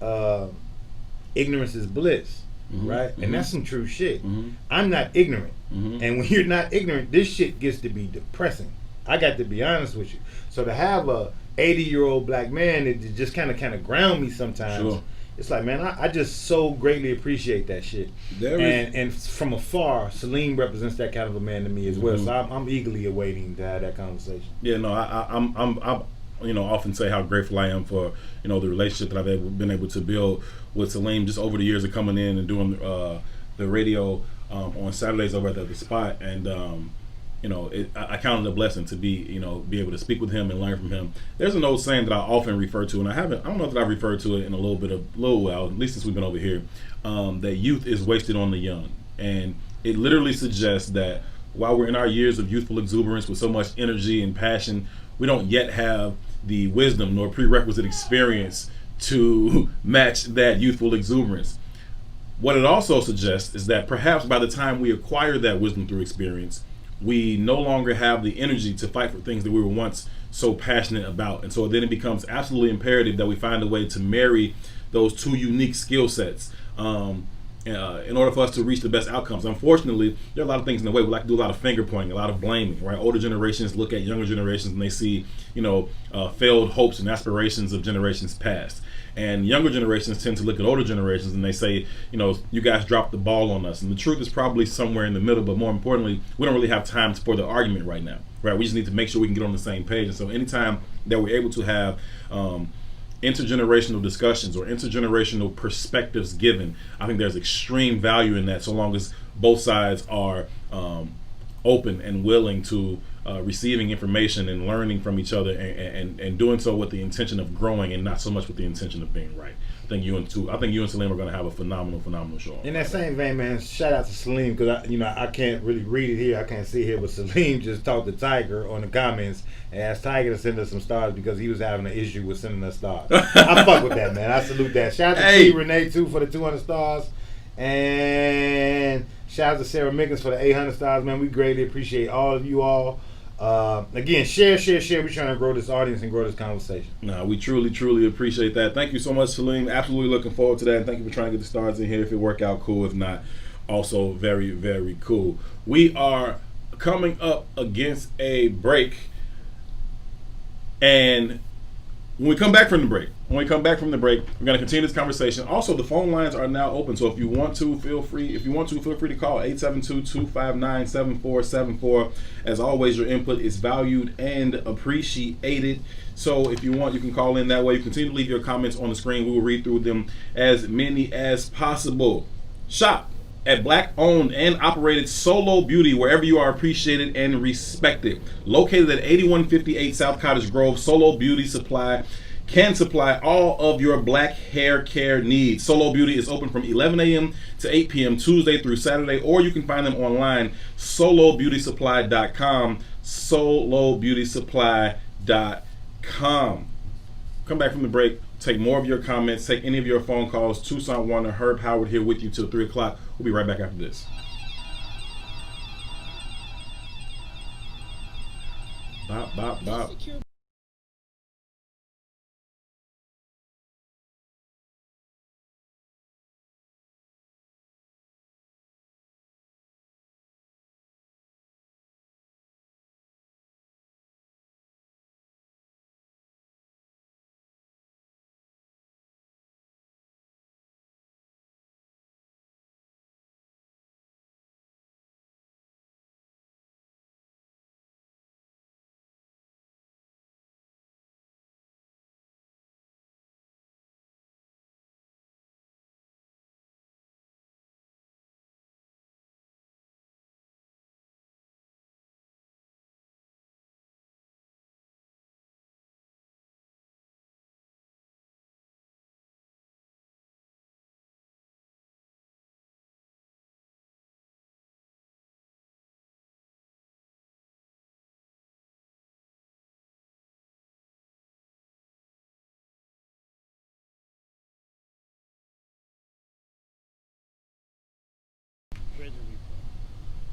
ignorance is bliss. Right? And that's some true shit. I'm not ignorant. And when you're not ignorant, this shit gets to be depressing. I got to be honest with you. So to have a 80-year-old black man that just kind of ground me sometimes, it's like, man, I just so greatly appreciate that shit. And from afar, Salim represents that kind of a man to me as well. So I'm eagerly awaiting to have that conversation. Yeah, no, I'm you know, often say how grateful I am for, you know, the relationship that I've been able to build with Salim just over the years of coming in and doing the radio on Saturdays over at the spot. And you know, I count it a blessing to be able to speak with him and learn from him. There's an old saying that I often refer to, and I don't know if I've referred to it in a little while, at least since we've been over here, that youth is wasted on the young. And it literally suggests that while we're in our years of youthful exuberance with so much energy and passion, we don't yet have the wisdom nor prerequisite experience to match that youthful exuberance. What it also suggests is that perhaps by the time we acquire that wisdom through experience, we no longer have the energy to fight for things that we were once so passionate about. And so then it becomes absolutely imperative that we find a way to marry those two unique skill sets in order for us to reach the best outcomes. Unfortunately, there are a lot of things in the way. We like to do a lot of finger pointing, a lot of blaming, right? Older generations look at younger generations and they see, failed hopes and aspirations of generations past. And younger generations tend to look at older generations and they say, you guys dropped the ball on us. And the truth is probably somewhere in the middle, but more importantly, we don't really have time for the argument right now, right? We just need to make sure we can get on the same page. And so anytime that we're able to have intergenerational discussions or intergenerational perspectives given, I think there's extreme value in that, so long as both sides are open and willing to receiving information and learning from each other and doing so with the intention of growing and not so much with the intention of being right. I think you and Salim are going to have a phenomenal show. In that same vein, man, shout out to Salim, because I can't really read it here. I can't see here, but Salim just talked to Tiger on the comments and asked Tiger to send us some stars because he was having an issue with sending us stars. I fuck with that, man. I salute that. Shout out to T. Renee too for the 200 stars, and shout out to Sarah Mickens for the 800 stars, man. We greatly appreciate all of you all. Again, share. We're trying to grow this audience and grow this conversation. No, we truly appreciate that. Thank you so much, Salim. Absolutely looking forward to that. And thank you for trying to get the stars in here. If it work out, cool. If not, also very, very cool. We are coming up against a break. And when we come back from the break, we're going to continue this conversation. Also, the phone lines are now open, so if you want to, feel free to call 872-259-7474. As always, your input is valued and appreciated. So if you want, you can call in that way. You continue to leave your comments on the screen. We will read through them, as many as possible. Shop at Black-owned and operated Solo Beauty, wherever you are appreciated and respected. Located at 8158 South Cottage Grove, Solo Beauty Supply can supply all of your black hair care needs. Solo Beauty is open from 11 a.m. to 8 p.m. Tuesday through Saturday, or you can find them online, solobeautysupply.com, solobeautysupply.com. Come back from the break, take more of your comments, take any of your phone calls. Tucson Warner, Herb Howard here with you till 3 o'clock. We'll be right back after this. Bop, bop, bop.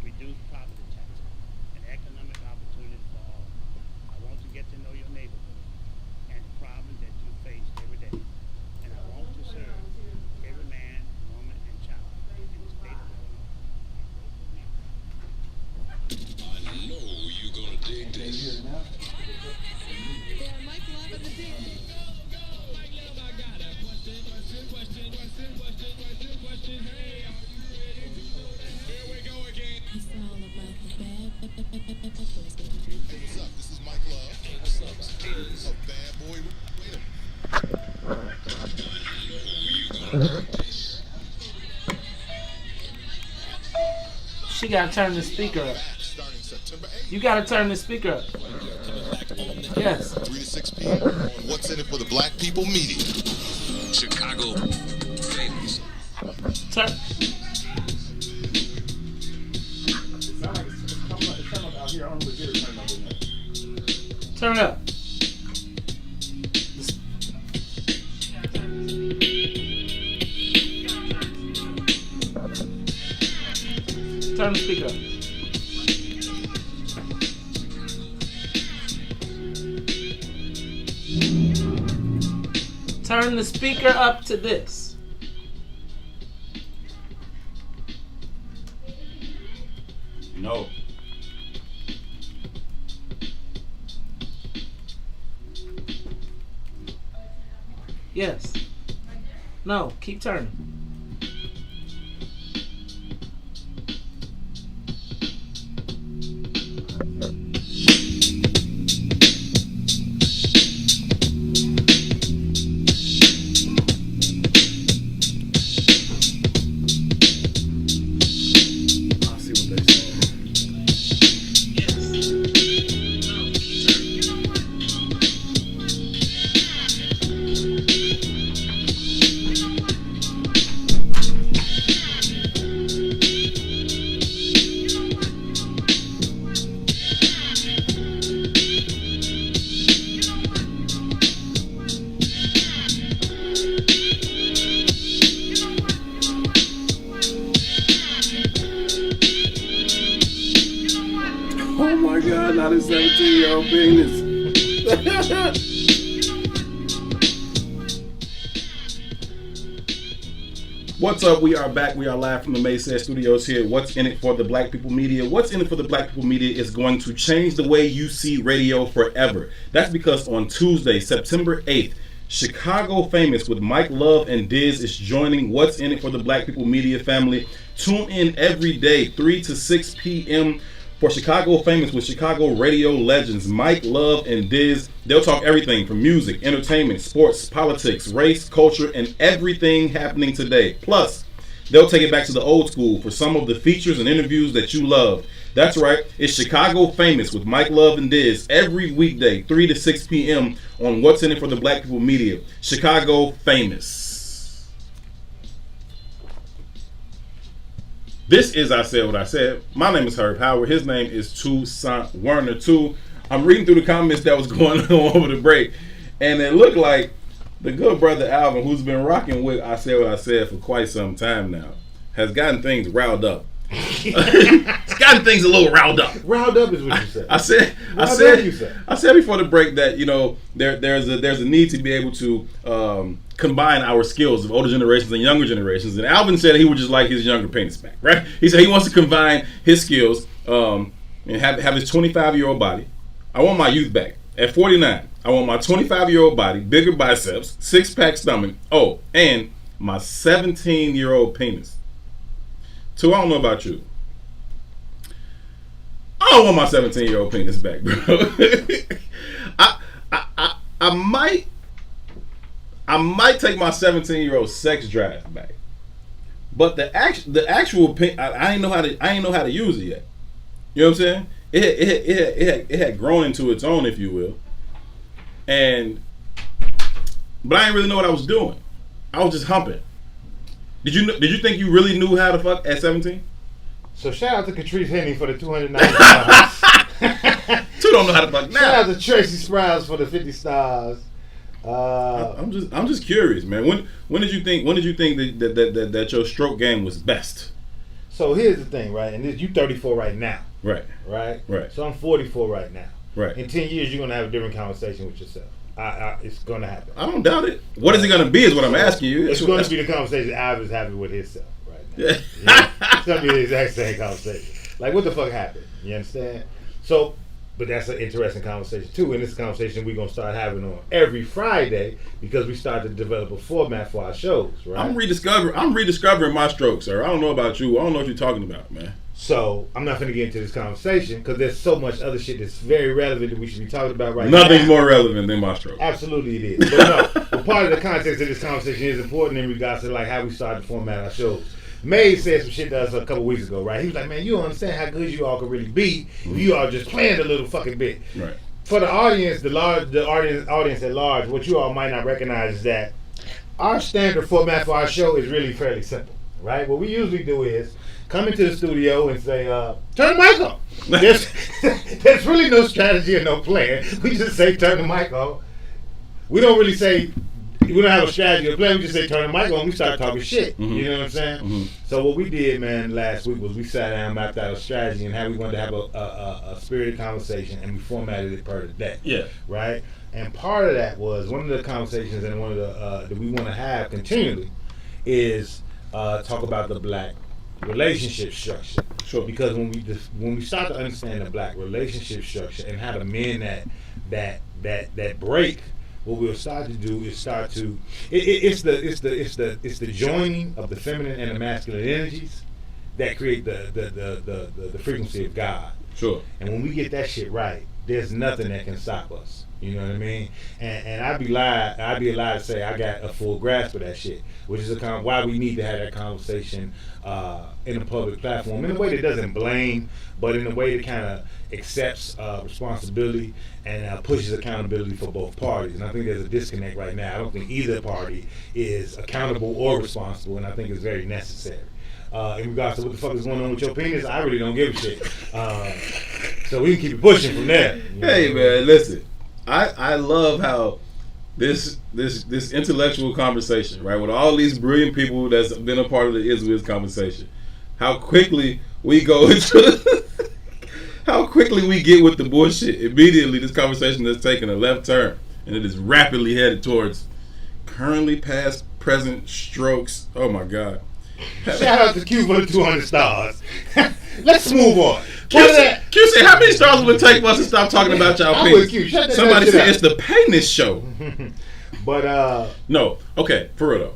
Reduce property taxes and economic opportunity for all. I want to get to know your neighborhood and the problems that you face every day. And I want to serve every man, woman, and child in the state of Illinois. I know you're gonna dig this. They're Mike Love and the Dig. Go, Mike Love, I got a question. Hey, are you ready to go to hell? Here we go again. It's all about the bad boys. What's up? This is Mike Love. Hey, what's up? What's up, bad boy? She gotta turn the speaker up. You gotta turn the speaker up. Yes. 3 to 6 p.m. on What's in It for the Black People Media. Chicago famous. Turn. Turn it up. Turn the speaker up. Turn the speaker up to this. No. Yes. No, keep turning. Oh my God, not a 17-year-old penis. What's up? We are back. We are live from the Maysaid Studios here. What's in it for the Black People Media? What's in it for the Black People Media is going to change the way you see radio forever. That's because on Tuesday, September 8th, Chicago Famous with Mike Love and Diz is joining What's in it for the Black People Media family. Tune in every day, 3 to 6 p.m. for Chicago Famous with Chicago radio legends Mike Love and Diz. They'll talk everything from music, entertainment, sports, politics, race, culture, and everything happening today. Plus, they'll take it back to the old school for some of the features and interviews that you love. That's right, it's Chicago Famous with Mike Love and Diz every weekday, 3 to 6 p.m. on What's in it for the Black People Media. Chicago Famous. This is I Said What I Said. My name is Herb Howard. His name is Toussaint Werner too. I'm reading through the comments that was going on over the break, and it looked like the good brother Alvin, who's been rocking with I Said What I Said for quite some time now, has gotten things riled up. It's gotten things a little riled up. Riled up is what you said. I said before the break that, you know, there's a need to be able to combine our skills of older generations and younger generations. And Alvin said he would just like his younger penis back, right? He said he wants to combine his skills and have his 25-year-old body. I want my youth back. At 49, I want my 25-year-old body, bigger biceps, six-pack stomach, and my 17-year-old penis. So I don't know about you. I don't want my 17-year-old penis back, bro. I might take my 17-year-old sex drive back, but the actual pen, I ain't know how to use it yet. You know what I'm saying? It had grown into its own, if you will, but I didn't really know what I was doing. I was just humping. Did you think you really knew how to fuck at 17? So shout out to Catrice Henny for the $290. Two don't know how to fuck now. Shout out to Tracy Sprouse for the 50 stars. I'm just curious, man. When did you think that your stroke game was best? So here's the thing, right? And you 34 right now. Right. So I'm 44 right now. Right. In 10 years, you're gonna have a different conversation with yourself. It's gonna happen. I don't doubt it. What is it gonna be? Is what I'm asking you. It's gonna be the conversation Alvin's having with himself right now. Yeah. It's gonna be the exact same conversation. Like, what the fuck happened? You understand? So, but that's an interesting conversation too. And this conversation we're gonna start having on every Friday because we started to develop a format for our shows. Right. I'm rediscovering my stroke, sir. I don't know about you. I don't know what you're talking about, man. So I'm not going to get into this conversation because there's so much other shit that's very relevant that we should be talking about right now. Nothing's more relevant than my stroke. Absolutely it is. But no, but part of the context of this conversation is important in regards to like how we started to format our shows. May said some shit to us a couple weeks ago, right? He was like, man, you don't understand how good you all could really be if you all just planned a little fucking bit. Right. For the audience, the audience at large, what you all might not recognize is that our standard format for our show is really fairly simple, right? What we usually do is come into the studio and say, turn the mic on. There's really no strategy or no plan. We just say, turn the mic on. We don't really say we don't have a strategy to play. We just say turn the mic on. We start talking shit. You know what I'm saying? So what we did, man, last week was we sat down, mapped out a strategy, and how we wanted to have a spirited conversation, and we formatted it per the day. Yeah. Right. And part of that was one of the conversations, and one of the that we want to have continually is talk about the black relationship structure. Sure. Because when we start to understand the black relationship structure and how to mend that break, what we'll start to do is it's the joining of the feminine and the masculine energies that create the frequency of God. Sure. And when we get that shit right, there's nothing that can stop us. You know what I mean? And I'd be lied to say I got a full grasp of that shit, which is why we need to have that conversation in a public platform in a way that doesn't blame, but in a way that kind of accepts responsibility and pushes accountability for both parties. And I think there's a disconnect right now. I don't think either party is accountable or responsible, and I think it's very necessary. In regards to what the fuck is going on with your penis, I really don't give a shit. So we can keep it pushing from there. Hey man, listen. I love how this intellectual conversation, right, with all these brilliant people that's been a part of the Is conversation, how quickly we go into how quickly we get with the bullshit. Immediately this conversation has taken a left turn and it is rapidly headed towards currently past present strokes. Oh my God. Shout out to Q for the 200 stars. Let's move on. Q said, how many stars will it take for us to stop talking about y'all penis? Somebody said it's the penis show. But no, okay, for real though.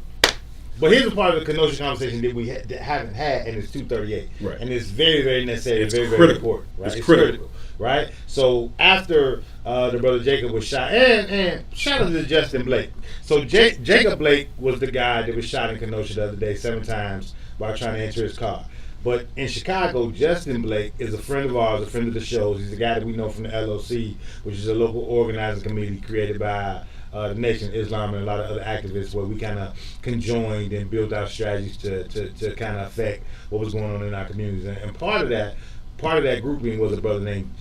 But here's a part of the Kenosha conversation that we haven't had, and it's 238. Right. And it's very, very necessary. It's very, critical. very important. Right? It's critical. Right? So after the brother Jacob was shot, and shout out to Justin Blake. So Jacob Blake was the guy that was shot in Kenosha the other day 7 times while trying to enter his car. But in Chicago, Justin Blake is a friend of ours, a friend of the shows. He's a guy that we know from the LOC, which is a local organizing committee created by the Nation of Islam and a lot of other activists, where we kind of conjoined and built our strategies to kind of affect what was going on in our communities. And part of that grouping was a brother named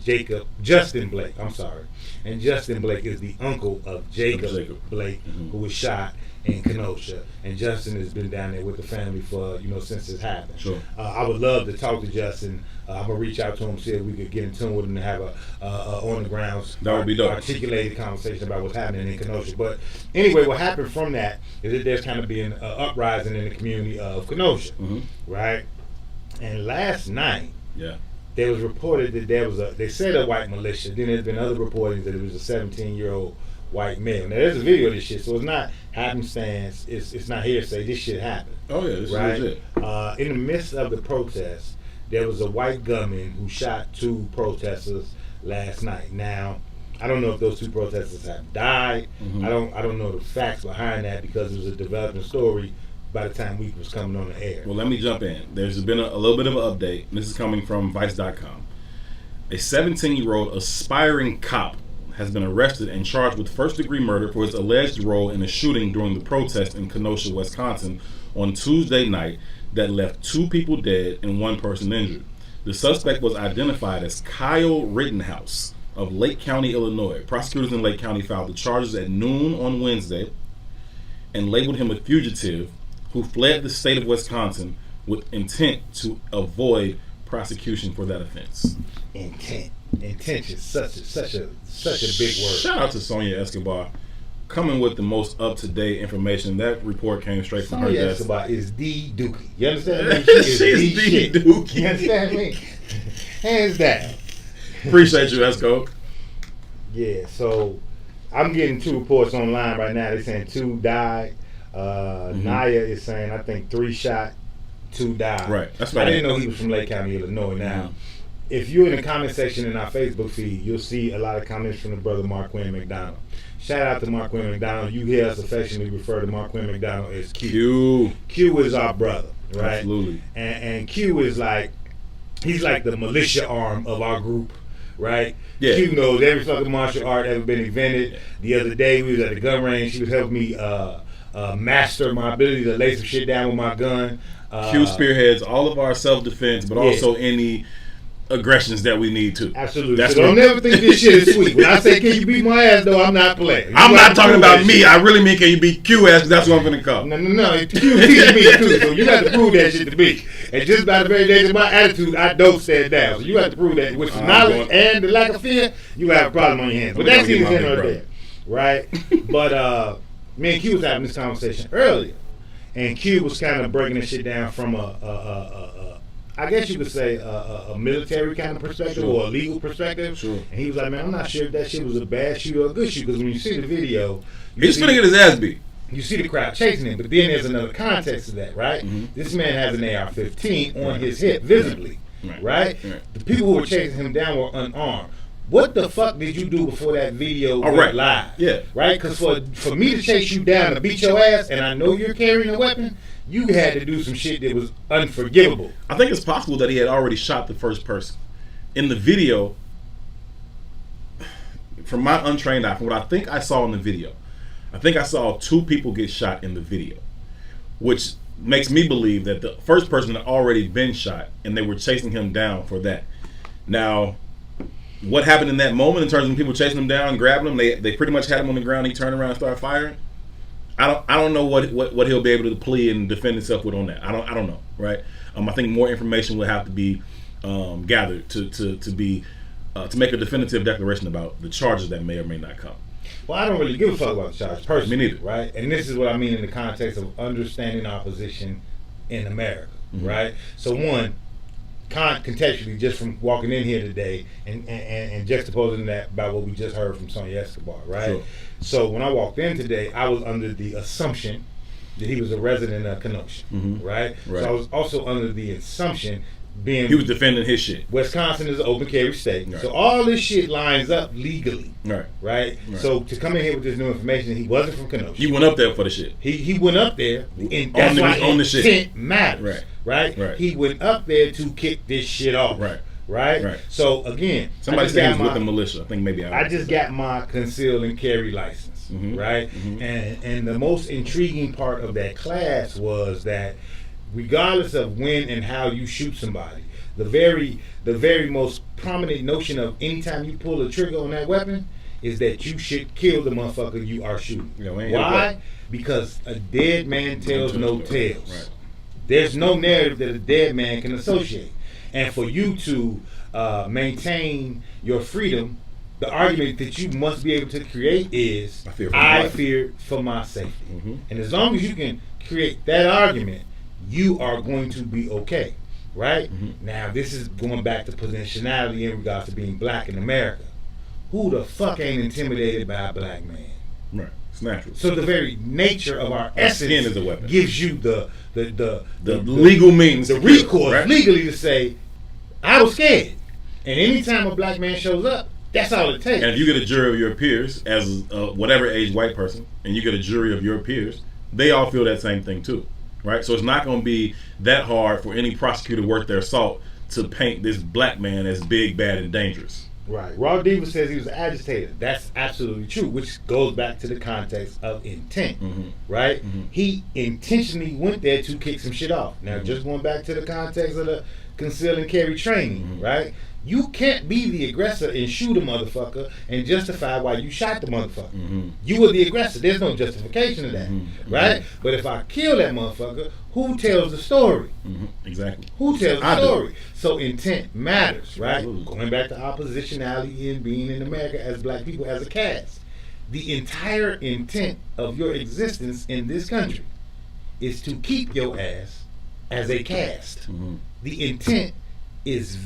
Justin Blake. I'm sorry. And Justin Blake is the uncle of Jacob Blake, who was shot in Kenosha, and Justin has been down there with the family for since it happened. Sure. I would love to talk to Justin. I'm gonna reach out to him, see if we could get in tune with him and have a on the grounds, that would be dope, articulated conversation about what's happening in Kenosha. But anyway, what happened from that is that there's kind of been an uprising in the community of Kenosha, right? And last night, there was reported that they said a white militia. Then there's been other reportings that it was a 17-year-old white male. Now there's a video of this shit, so it's not happenstance. It's not hearsay. This shit happened. Oh yeah, this right? is legit. In the midst of the protest, there was a white gunman who shot 2 protesters last night. Now, I don't know if those 2 protesters have died. I don't know the facts behind that because it was a developing story by the time we was coming on the air. Well, let me jump in. There's been a little bit of an update. This is coming from Vice.com. A 17-year-old aspiring cop has been arrested and charged with first-degree murder for his alleged role in a shooting during the protest in Kenosha, Wisconsin on Tuesday night that left 2 people dead and 1 person injured. The suspect was identified as Kyle Rittenhouse of Lake County, Illinois. Prosecutors in Lake County filed the charges at noon on Wednesday and labeled him a fugitive who fled the state of Wisconsin with intent to avoid prosecution for that offense. Intent is such a big word. Shout out to Sonia Escobar, coming with the most up-to-date information. That report came straight from her desk. Sonia Escobar is the Dookie. You understand me? She's the Dookie. You understand me? Hands down. Appreciate you, Esco. Yeah, so I'm getting 2 reports online right now. They're saying 2 died. Naya is saying, I think 3 shot, 2 died. Right. That's right. I didn't know he was from Lake County, Illinois. Now, if you're in the comment section in our Facebook feed, you'll see a lot of comments from the brother Marquin McDonald. Shout out to Marquin McDonald. You hear us affectionately refer to Marquin McDonald as Q. Q is our brother, right? Absolutely. And Q is he's like the militia arm of our group, right? Yeah. Q knows every fucking martial art ever been invented. The other day we was at the gun range. She was helping me master my ability to lay some shit down with my gun. Q spearheads all of our self-defense, but also any aggressions that we need to. Absolutely. That's So don't never think this shit is sweet. When I say, can you beat my ass, though, I'm not playing. I'm not talking about me. I really mean, can you beat Q ass? Because that's what I'm going to call. No. Q teaches me too. So you got to prove that shit to me. And just by the very nature of my attitude, I don't stand down. So you have to prove that with some knowledge and the lack of fear, you have a problem on your hands. But that's either here or there. Right? But me and Q was having this conversation earlier. And Q was kind of breaking this shit down from I guess you could say a military kind of perspective or a legal perspective. Sure. And he was like, man, I'm not sure if that shit was a bad shoot or a good shoot. Because when you see the video, he's finna get his ass beat. You see the crowd chasing him. But then there's another context to that, right? Mm-hmm. This man has an AR-15 on his hip, visibly. Right? The people who were chasing him down were unarmed. What the fuck did you do before that video went live? Yeah. Right? Because for me to chase you down to beat your ass, and I know you're carrying a weapon, you had to do some shit that was unforgivable. I think it's possible that he had already shot the first person. In the video, from my untrained eye, from what I think I saw in the video, I think I saw 2 people get shot in the video, which makes me believe that the first person had already been shot and they were chasing him down for that. Now, what happened in that moment in terms of people chasing him down and grabbing him, they pretty much had him on the ground. He turned around and started firing. I don't know what he'll be able to plea and defend himself with on that. I don't know, right? I think more information will have to be gathered to make a definitive declaration about the charges that may or may not come. Well, I don't really give a fuck about the charges personally. Me neither. Right? And this is what I mean in the context of understanding our position in America, right? So one, contextually, just from walking in here today and juxtaposing that by what we just heard from Sonia Escobar, right? Sure. So when I walked in today, I was under the assumption that he was a resident of Kenosha, right? So I was also under the assumption being he was defending his shit. Wisconsin is an open carry state, so all this shit lines up legally, right? So to come in here with this new information, he wasn't from Kenosha. He went up there for the shit. He went up there, and that's why on the intent shit matters, right? He went up there to kick this shit off, right? So again, somebody said he was with the militia. I think maybe I just got my conceal and carry license, right? And the most intriguing part of that class was that regardless of when and how you shoot somebody, the very most prominent notion of anytime you pull a trigger on that weapon is that you should kill the motherfucker you are shooting. Why? Because a dead man tells no tales. There's no narrative that a dead man can associate. And for you to maintain your freedom, the argument that you must be able to create is, I fear for my safety. And as long as you can create that argument, you are going to be okay, right? Now, this is going back to positionality in regards to being black in America. Who the fuck ain't intimidated by a black man? Right, it's natural. So the very nature of our essence is a weapon. Gives you the legal means, the recourse legally to say, I was scared. And anytime a black man shows up, that's all it takes. And if you get a jury of your peers, as whatever age white person, and you get a jury of your peers, they all feel that same thing too. Right, so it's not going to be that hard for any prosecutor worth their salt to paint this black man as big, bad, and dangerous. Right. Raw Diva says he was an agitator. That's absolutely true, which goes back to the context of intent. Right? He intentionally went there to kick some shit off. Now, just going back to the context of the conceal and carry training, right? You can't be the aggressor and shoot a motherfucker and justify why you shot the motherfucker. You were the aggressor. There's no justification to that, right? But if I kill that motherfucker, who tells the story? Exactly. Who tells the story? So intent matters, right? Going back to oppositionality and being in America as black people as a caste. The entire intent of your existence in this country is to keep your ass as a caste. The intent is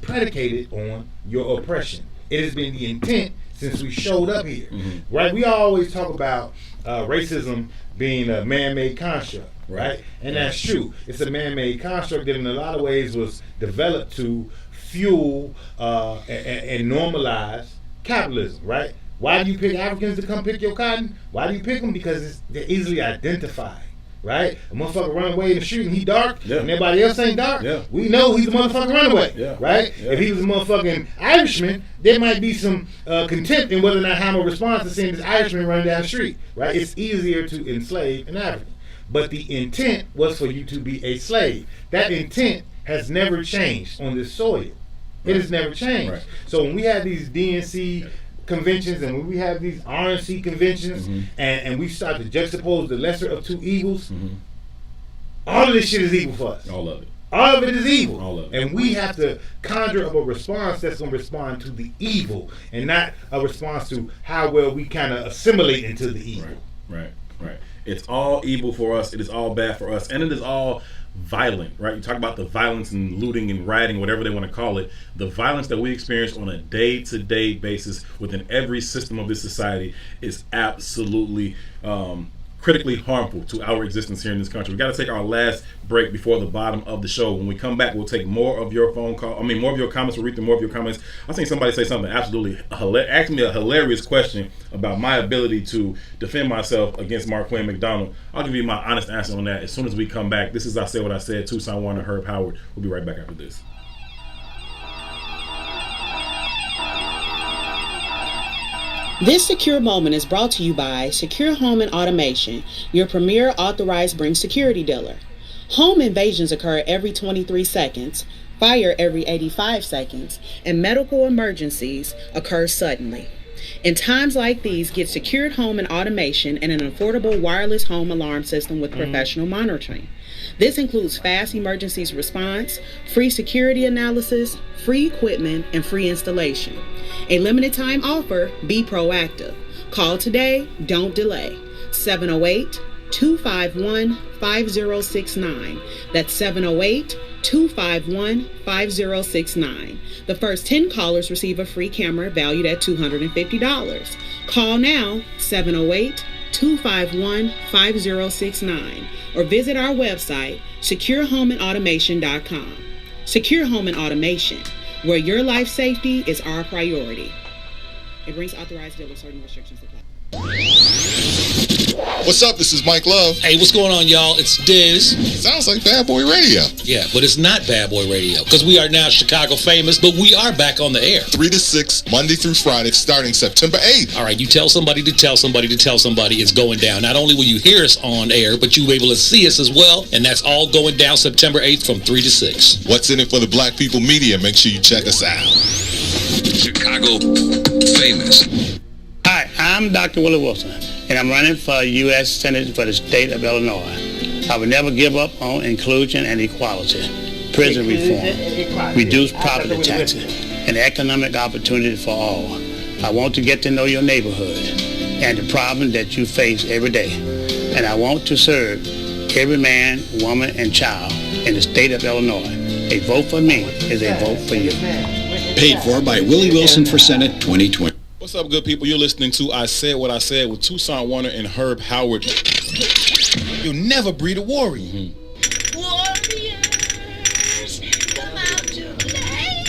predicated on your oppression. It has been the intent since we showed up here, right? We always talk about racism being a man-made construct, right? And that's true. It's a man-made construct that in a lot of ways was developed to fuel and normalize capitalism, right? Why do you pick Africans to come pick your cotton? Why do you pick them? Because they're easily identified. Right? A motherfucker run away in the street and he dark and everybody else ain't dark. We know he's a motherfucking runaway. Right? If he was a motherfucking Irishman, there might be some contempt in whether or not how I'm a response to seeing this Irishman running down the street. Right? It's easier to enslave an African. But the intent was for you to be a slave. That intent has never changed on this soil. It has never changed. Right. So when we have these DNC conventions and when we have these RNC conventions and we start to juxtapose the lesser of two evils, all of this shit is evil for us. All of it. All of it is evil. All of it. And we have to conjure up a response that's going to respond to the evil and not a response to how well we kind of assimilate into the evil. Right. It's all evil for us. It is all bad for us. And it is all violent, right? You talk about the violence and looting and rioting, whatever they want to call it. The violence that we experience on a day-to-day basis within every system of this society is absolutely critically harmful to our existence here in this country. We got to take our last break before the bottom of the show. When we come back, we'll take more of your phone call. More of your comments. We'll read through more of your comments. I think somebody say something absolutely asked me a hilarious question about my ability to defend myself against Marquand McDonald. I'll give you my honest answer on that as soon as we come back. This is I Said What I Said. Tucson Warner, Herb Howard. We'll be right back after this. This secure moment is brought to you by Secure Home and Automation, your premier authorized Bring security dealer. Home invasions occur every 23 seconds, fire every 85 seconds, and medical emergencies occur suddenly. In times like these, get secured home and automation and an affordable wireless home alarm system with professional monitoring. This includes fast emergencies response, free security analysis, free equipment, and free installation. A limited time offer, be proactive. Call today, don't delay. 708-251-5069. That's 708-251-5069. The first 10 callers receive a free camera valued at $250. Call now, 708-251-5069, or visit our website, securehomeandautomation.com. Secure Home and Automation, where your life safety is our priority. It brings authorized dealers certain restrictions apply. What's up? This is Mike Love. Hey, what's going on, y'all? It's Diz. Sounds like Bad Boy Radio. Yeah, but it's not Bad Boy Radio because we are now Chicago famous, but we are back on the air. 3 to 6, Monday through Friday, starting September 8th. All right, you tell somebody to tell somebody to tell somebody it's going down. Not only will you hear us on air, but you'll be able to see us as well, and that's all going down September 8th from 3 to 6. What's in it for the Black People Media? Make sure you check us out. Chicago famous. Hi, I'm Dr. Willie Wilson, and I'm running for U.S. Senate for the state of Illinois. I will never give up on inclusion and equality, prison reform, reduce property taxes, and economic opportunity for all. I want to get to know your neighborhood and the problem that you face every day. And I want to serve every man, woman, and child in the state of Illinois. A vote for me is a vote for you. Paid for by Willie Wilson for Senate 2020. What's up, good people? You're listening to I Said What I Said with Tucson Warner and Herb Howard. You'll never breed a warrior. Warriors, come out to play.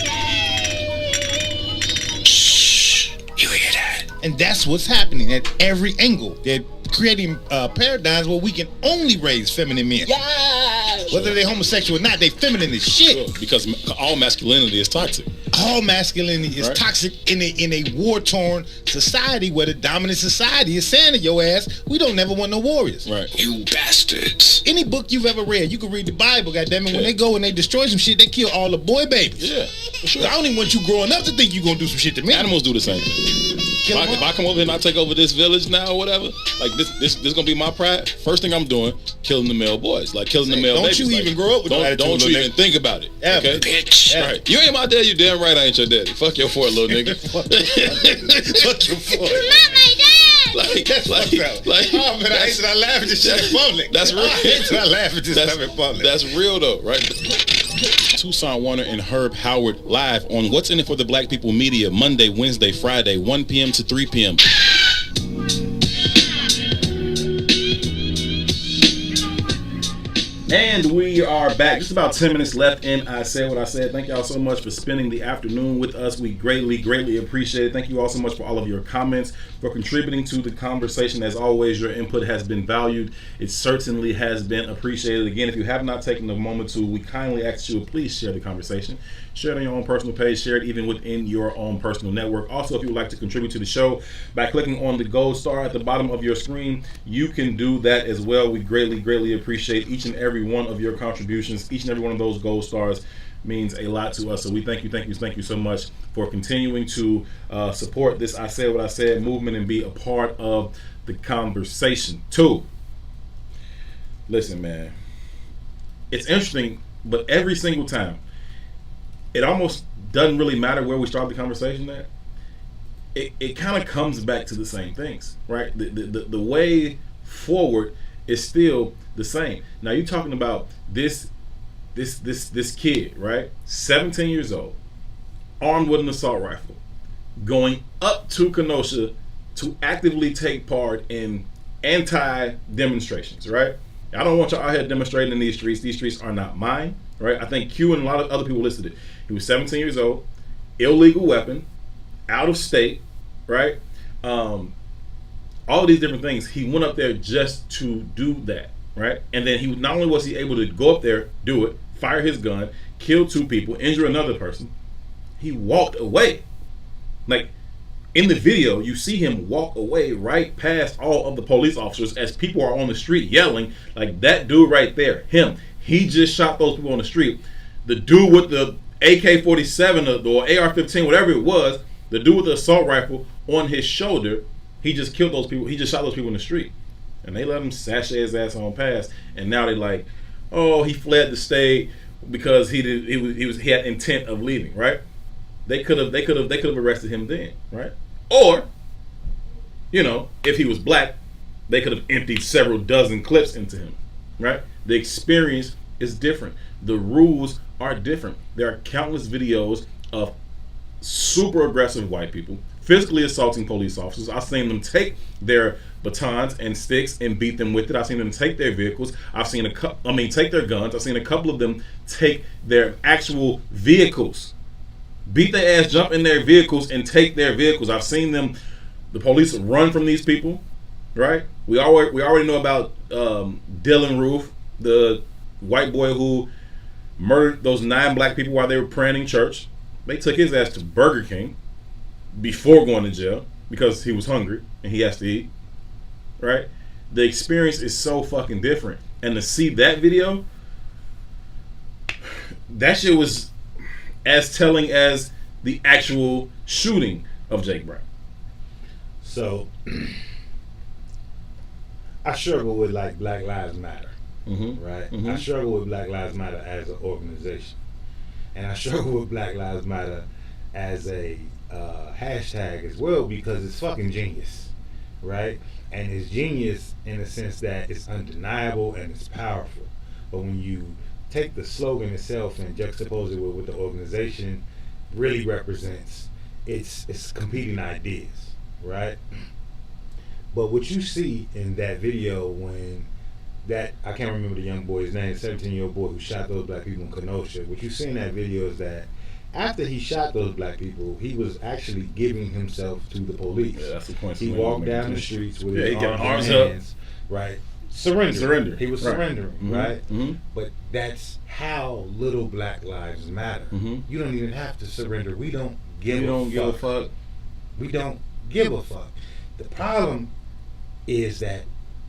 Shh. You hear that? And that's what's happening at every angle. They're creating paradigms where we can only raise feminine men. Yes. Whether they're homosexual or not, they feminine as shit. Because all masculinity is toxic. All masculinity is toxic in a war-torn society where the dominant society is saying to your ass, we don't never want no warriors. Right. You bastards. Any book you've ever read, you can read the Bible, goddammit. When they go and they destroy some shit, they kill all the boy babies. Yeah, for sure. I don't even want you growing up to think you're going to do some shit to me. Animals do the same thing. If I come over here and I take over this village now or whatever, like this gonna be my pride. First thing I'm doing, killing the male boys, like killing the male babies. Don't you even grow up with that attitude, Don't you even think about it, okay? Bitch. Right. You ain't my dad. You damn right I ain't your daddy. Fuck your fort, little nigga. Fuck your fort. You're not my dad. Oh man, I hate that I laugh at this shit in public. That's real. I hate that I laugh at this stuff in public. That's real though, right? Tucson Warner and Herb Howard live on What's in It for the Black People Media, Monday, Wednesday, Friday, 1 p.m. to 3 p.m. And we are back. Just about 10 minutes left in I Said What I Said. Thank y'all so much for spending the afternoon with us. We greatly appreciate it. Thank you all so much for all of your comments, for contributing to the conversation. As always, your input has been valued. It certainly has been appreciated. Again, if you have not taken the moment to, we kindly ask you to please share the conversation. Share it on your own personal page. Share it even within your own personal network. Also, if you would like to contribute to the show by clicking on the gold star at the bottom of your screen, you can do that as well. We greatly appreciate each and every one of your contributions. Each and every one of those gold stars means a lot to us. So we thank you so much for continuing to support this I Said What I Said movement and be a part of the conversation too. Listen, man, it's interesting, but every single time, it almost doesn't really matter where we start the conversation at. It kind of comes back to the same things, right? The way forward is still the same. Now you're talking about this kid, right? 17 years old, armed with an assault rifle, going up to Kenosha to actively take part in anti-demonstrations, right? I don't want y'all out here demonstrating in these streets. These streets are not mine, right? I think Q and a lot of other people listed it. He was 17 years old, illegal weapon, out of state, right? All of these different things. He went up there just to do that, right? And then he not only was he able to go up there, do it, fire his gun, kill 2 people, injure another person, he walked away. Like, in the video, you see him walk away right past all of the police officers as people are on the street yelling, like, that dude right there, him, he just shot those people on the street. The dude with the AK-47 or AR-15, whatever it was, the dude with the assault rifle on his shoulder, he just killed those people. He just shot those people in the street. And they let him sashay his ass on past. And now they're like, oh, he fled the state because he had intent of leaving, right? They could have arrested him then, right? Or, if he was black, they could have emptied several dozen clips into him, right? The experience is different. The rules are different. There are countless videos of super aggressive white people physically assaulting police officers. I've seen them take their batons and sticks and beat them with it. I've seen them take their vehicles. Take their guns. I've seen a couple of them take their actual vehicles, beat their ass, jump in their vehicles, and take their vehicles. I've seen the police run from these people, right? We already know about Dylan Roof, the white boy who murdered those 9 black people while they were praying in church. They took his ass to Burger King before going to jail because he was hungry and he has to eat, right? The experience is so fucking different. And to see that video, that shit was as telling as the actual shooting of Jake Brown. So I struggle with like Black Lives Matter, right? Mm-hmm. I struggle with Black Lives Matter as an organization, and I struggle with Black Lives Matter as a hashtag as well because it's fucking genius, right? And it's genius in the sense that it's undeniable and it's powerful. But when you take the slogan itself and juxtapose it with what the organization really represents, it's competing ideas, right? But what you see in that video when that, I can't remember the young boy's name, 17-year-old boy who shot those black people in Kenosha, what you see in that video is that after he shot those black people, he was actually giving himself to the police. Yeah, that's the point. He walked down the streets with his arms hands, up, right? Surrender. He was surrendering, Mm-hmm. right? Mm-hmm. But that's how little Black Lives Matter. Mm-hmm. You don't even have to surrender. We don't give a fuck. We don't give a fuck. The problem is that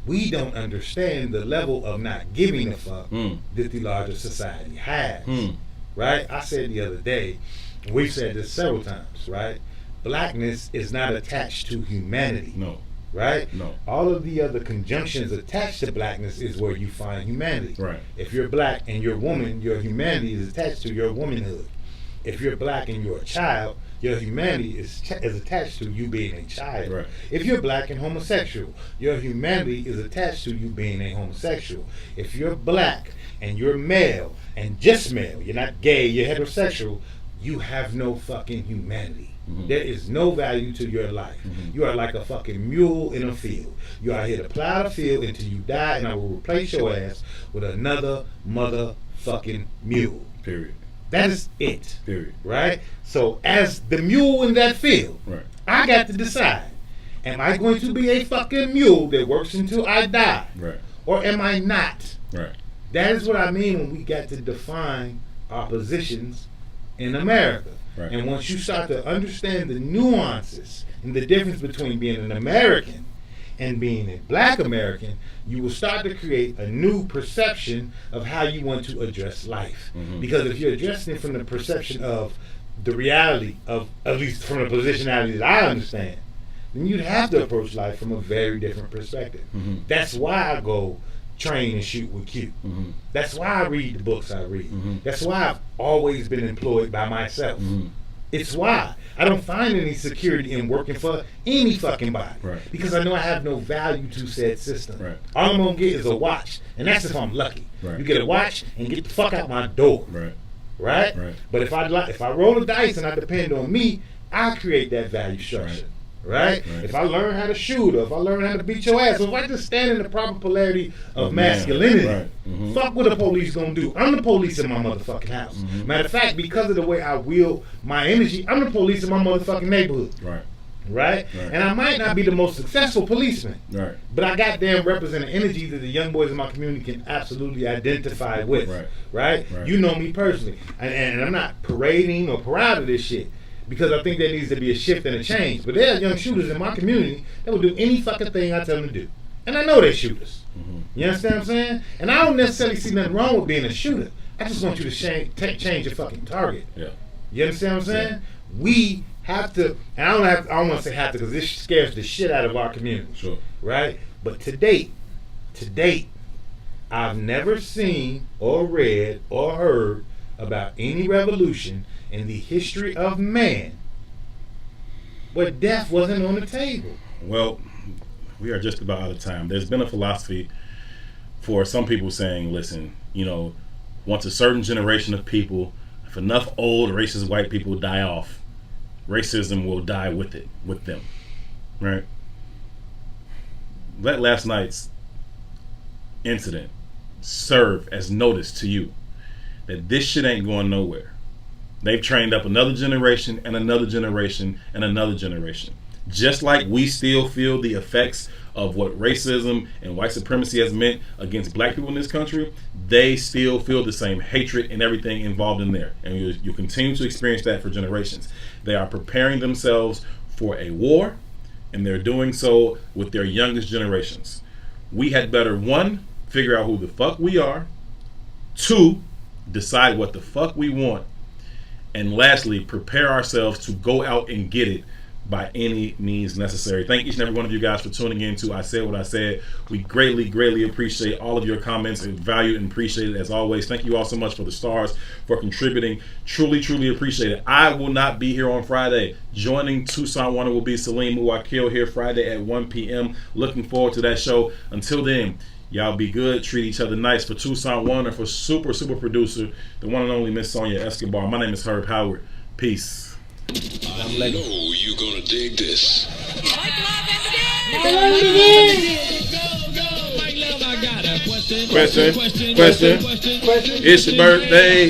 we don't understand the level of not giving a fuck that the larger society has. Right? I said the other day, we've said this several times, right? Blackness is not attached to humanity. No. Right? No. All of the other conjunctions attached to blackness is where you find humanity. Right. If you're black and you're a woman, your humanity is attached to your womanhood. If you're black and you're a child, your humanity is attached to you being a child. Right. If you're black and homosexual, your humanity is attached to you being a homosexual. If you're black and you're male and just male, you're not gay, you're heterosexual, you have no fucking humanity. Mm-hmm. There is no value to your life. Mm-hmm. You are like a fucking mule in a field. You are here to plow the field until you die, and I will replace your ass with another motherfucking mule. Period. That is it. Period. Right? So as the mule in that field, right, I got to decide, am I going to be a fucking mule that works until I die? Right. Or am I not? Right. That is what I mean when we got to define our positions in America. Right. And once you start to understand the nuances and the difference between being an American And being a black American, you will start to create a new perception of how you want to address life. Because if you're addressing it from the perception of the reality of, at least from the positionality that I understand, then you'd have to approach life from a very different perspective. That's why I go train and shoot with Q. That's why I read the books I read. That's why I've always been employed by myself. It's why I don't find any security in working for any fucking body. Because I know I have no value to said system. All I'm gonna get is a watch, and that's if I'm lucky. You get a watch and get the fuck out my door. Right? But if I roll the dice and I depend on me, I create that value structure. Right? If I learn how to shoot, or if I learn how to beat your ass, or if I just stand in the proper polarity of masculinity, fuck what the police gonna do. I'm the police in my motherfucking house. Matter of fact, because of the way I wield my energy, I'm the police in my motherfucking neighborhood. Right? And I might not be the most successful policeman, but I goddamn represent an energy that the young boys in my community can absolutely identify with. Right? You know me personally, and I'm not parading or proud of this shit, because I think there needs to be a shift and a change. But there are young shooters in my community that will do any fucking thing I tell them to do. And I know they're shooters. You understand what I'm saying? And I don't necessarily see nothing wrong with being a shooter. I just want you to change your fucking target. You understand what I'm saying? We have to, and I don't want to say have to, because this scares the shit out of our community. Right? But to date, I've never seen or read or heard about any revolution in the history of man where death wasn't on the table. Well, we are just about out of time. There's been a philosophy for some people saying, listen, once a certain generation of people, if enough old racist white people die off, racism will die with them, right? Let last night's incident serve as notice to you that this shit ain't going nowhere. They've trained up another generation and another generation and another generation. Just like we still feel the effects of what racism and white supremacy has meant against black people in this country, they still feel the same hatred and everything involved in there. And you'll continue to experience that for generations. They are preparing themselves for a war, and they're doing so with their youngest generations. We had better, 1, figure out who the fuck we are, 2, decide what the fuck we want, and lastly, prepare ourselves to go out and get it by any means necessary. Thank each and every one of you guys for tuning in to I Said What I Said. We greatly, greatly appreciate all of your comments and value and appreciate it as always. Thank you all so much for the stars, for contributing. Truly, truly appreciate it. I will not be here on Friday. Joining Tucson Warner will be Salim Muwakil here Friday at 1 p.m. Looking forward to that show. Until then, y'all be good, treat each other nice. For Tucson Warner, for super producer, the one and only Miss Sonia Escobar, my name is Herb Howard. Peace. I know you're gonna dig this. Mike Love and the Diz. Question. It's your birthday.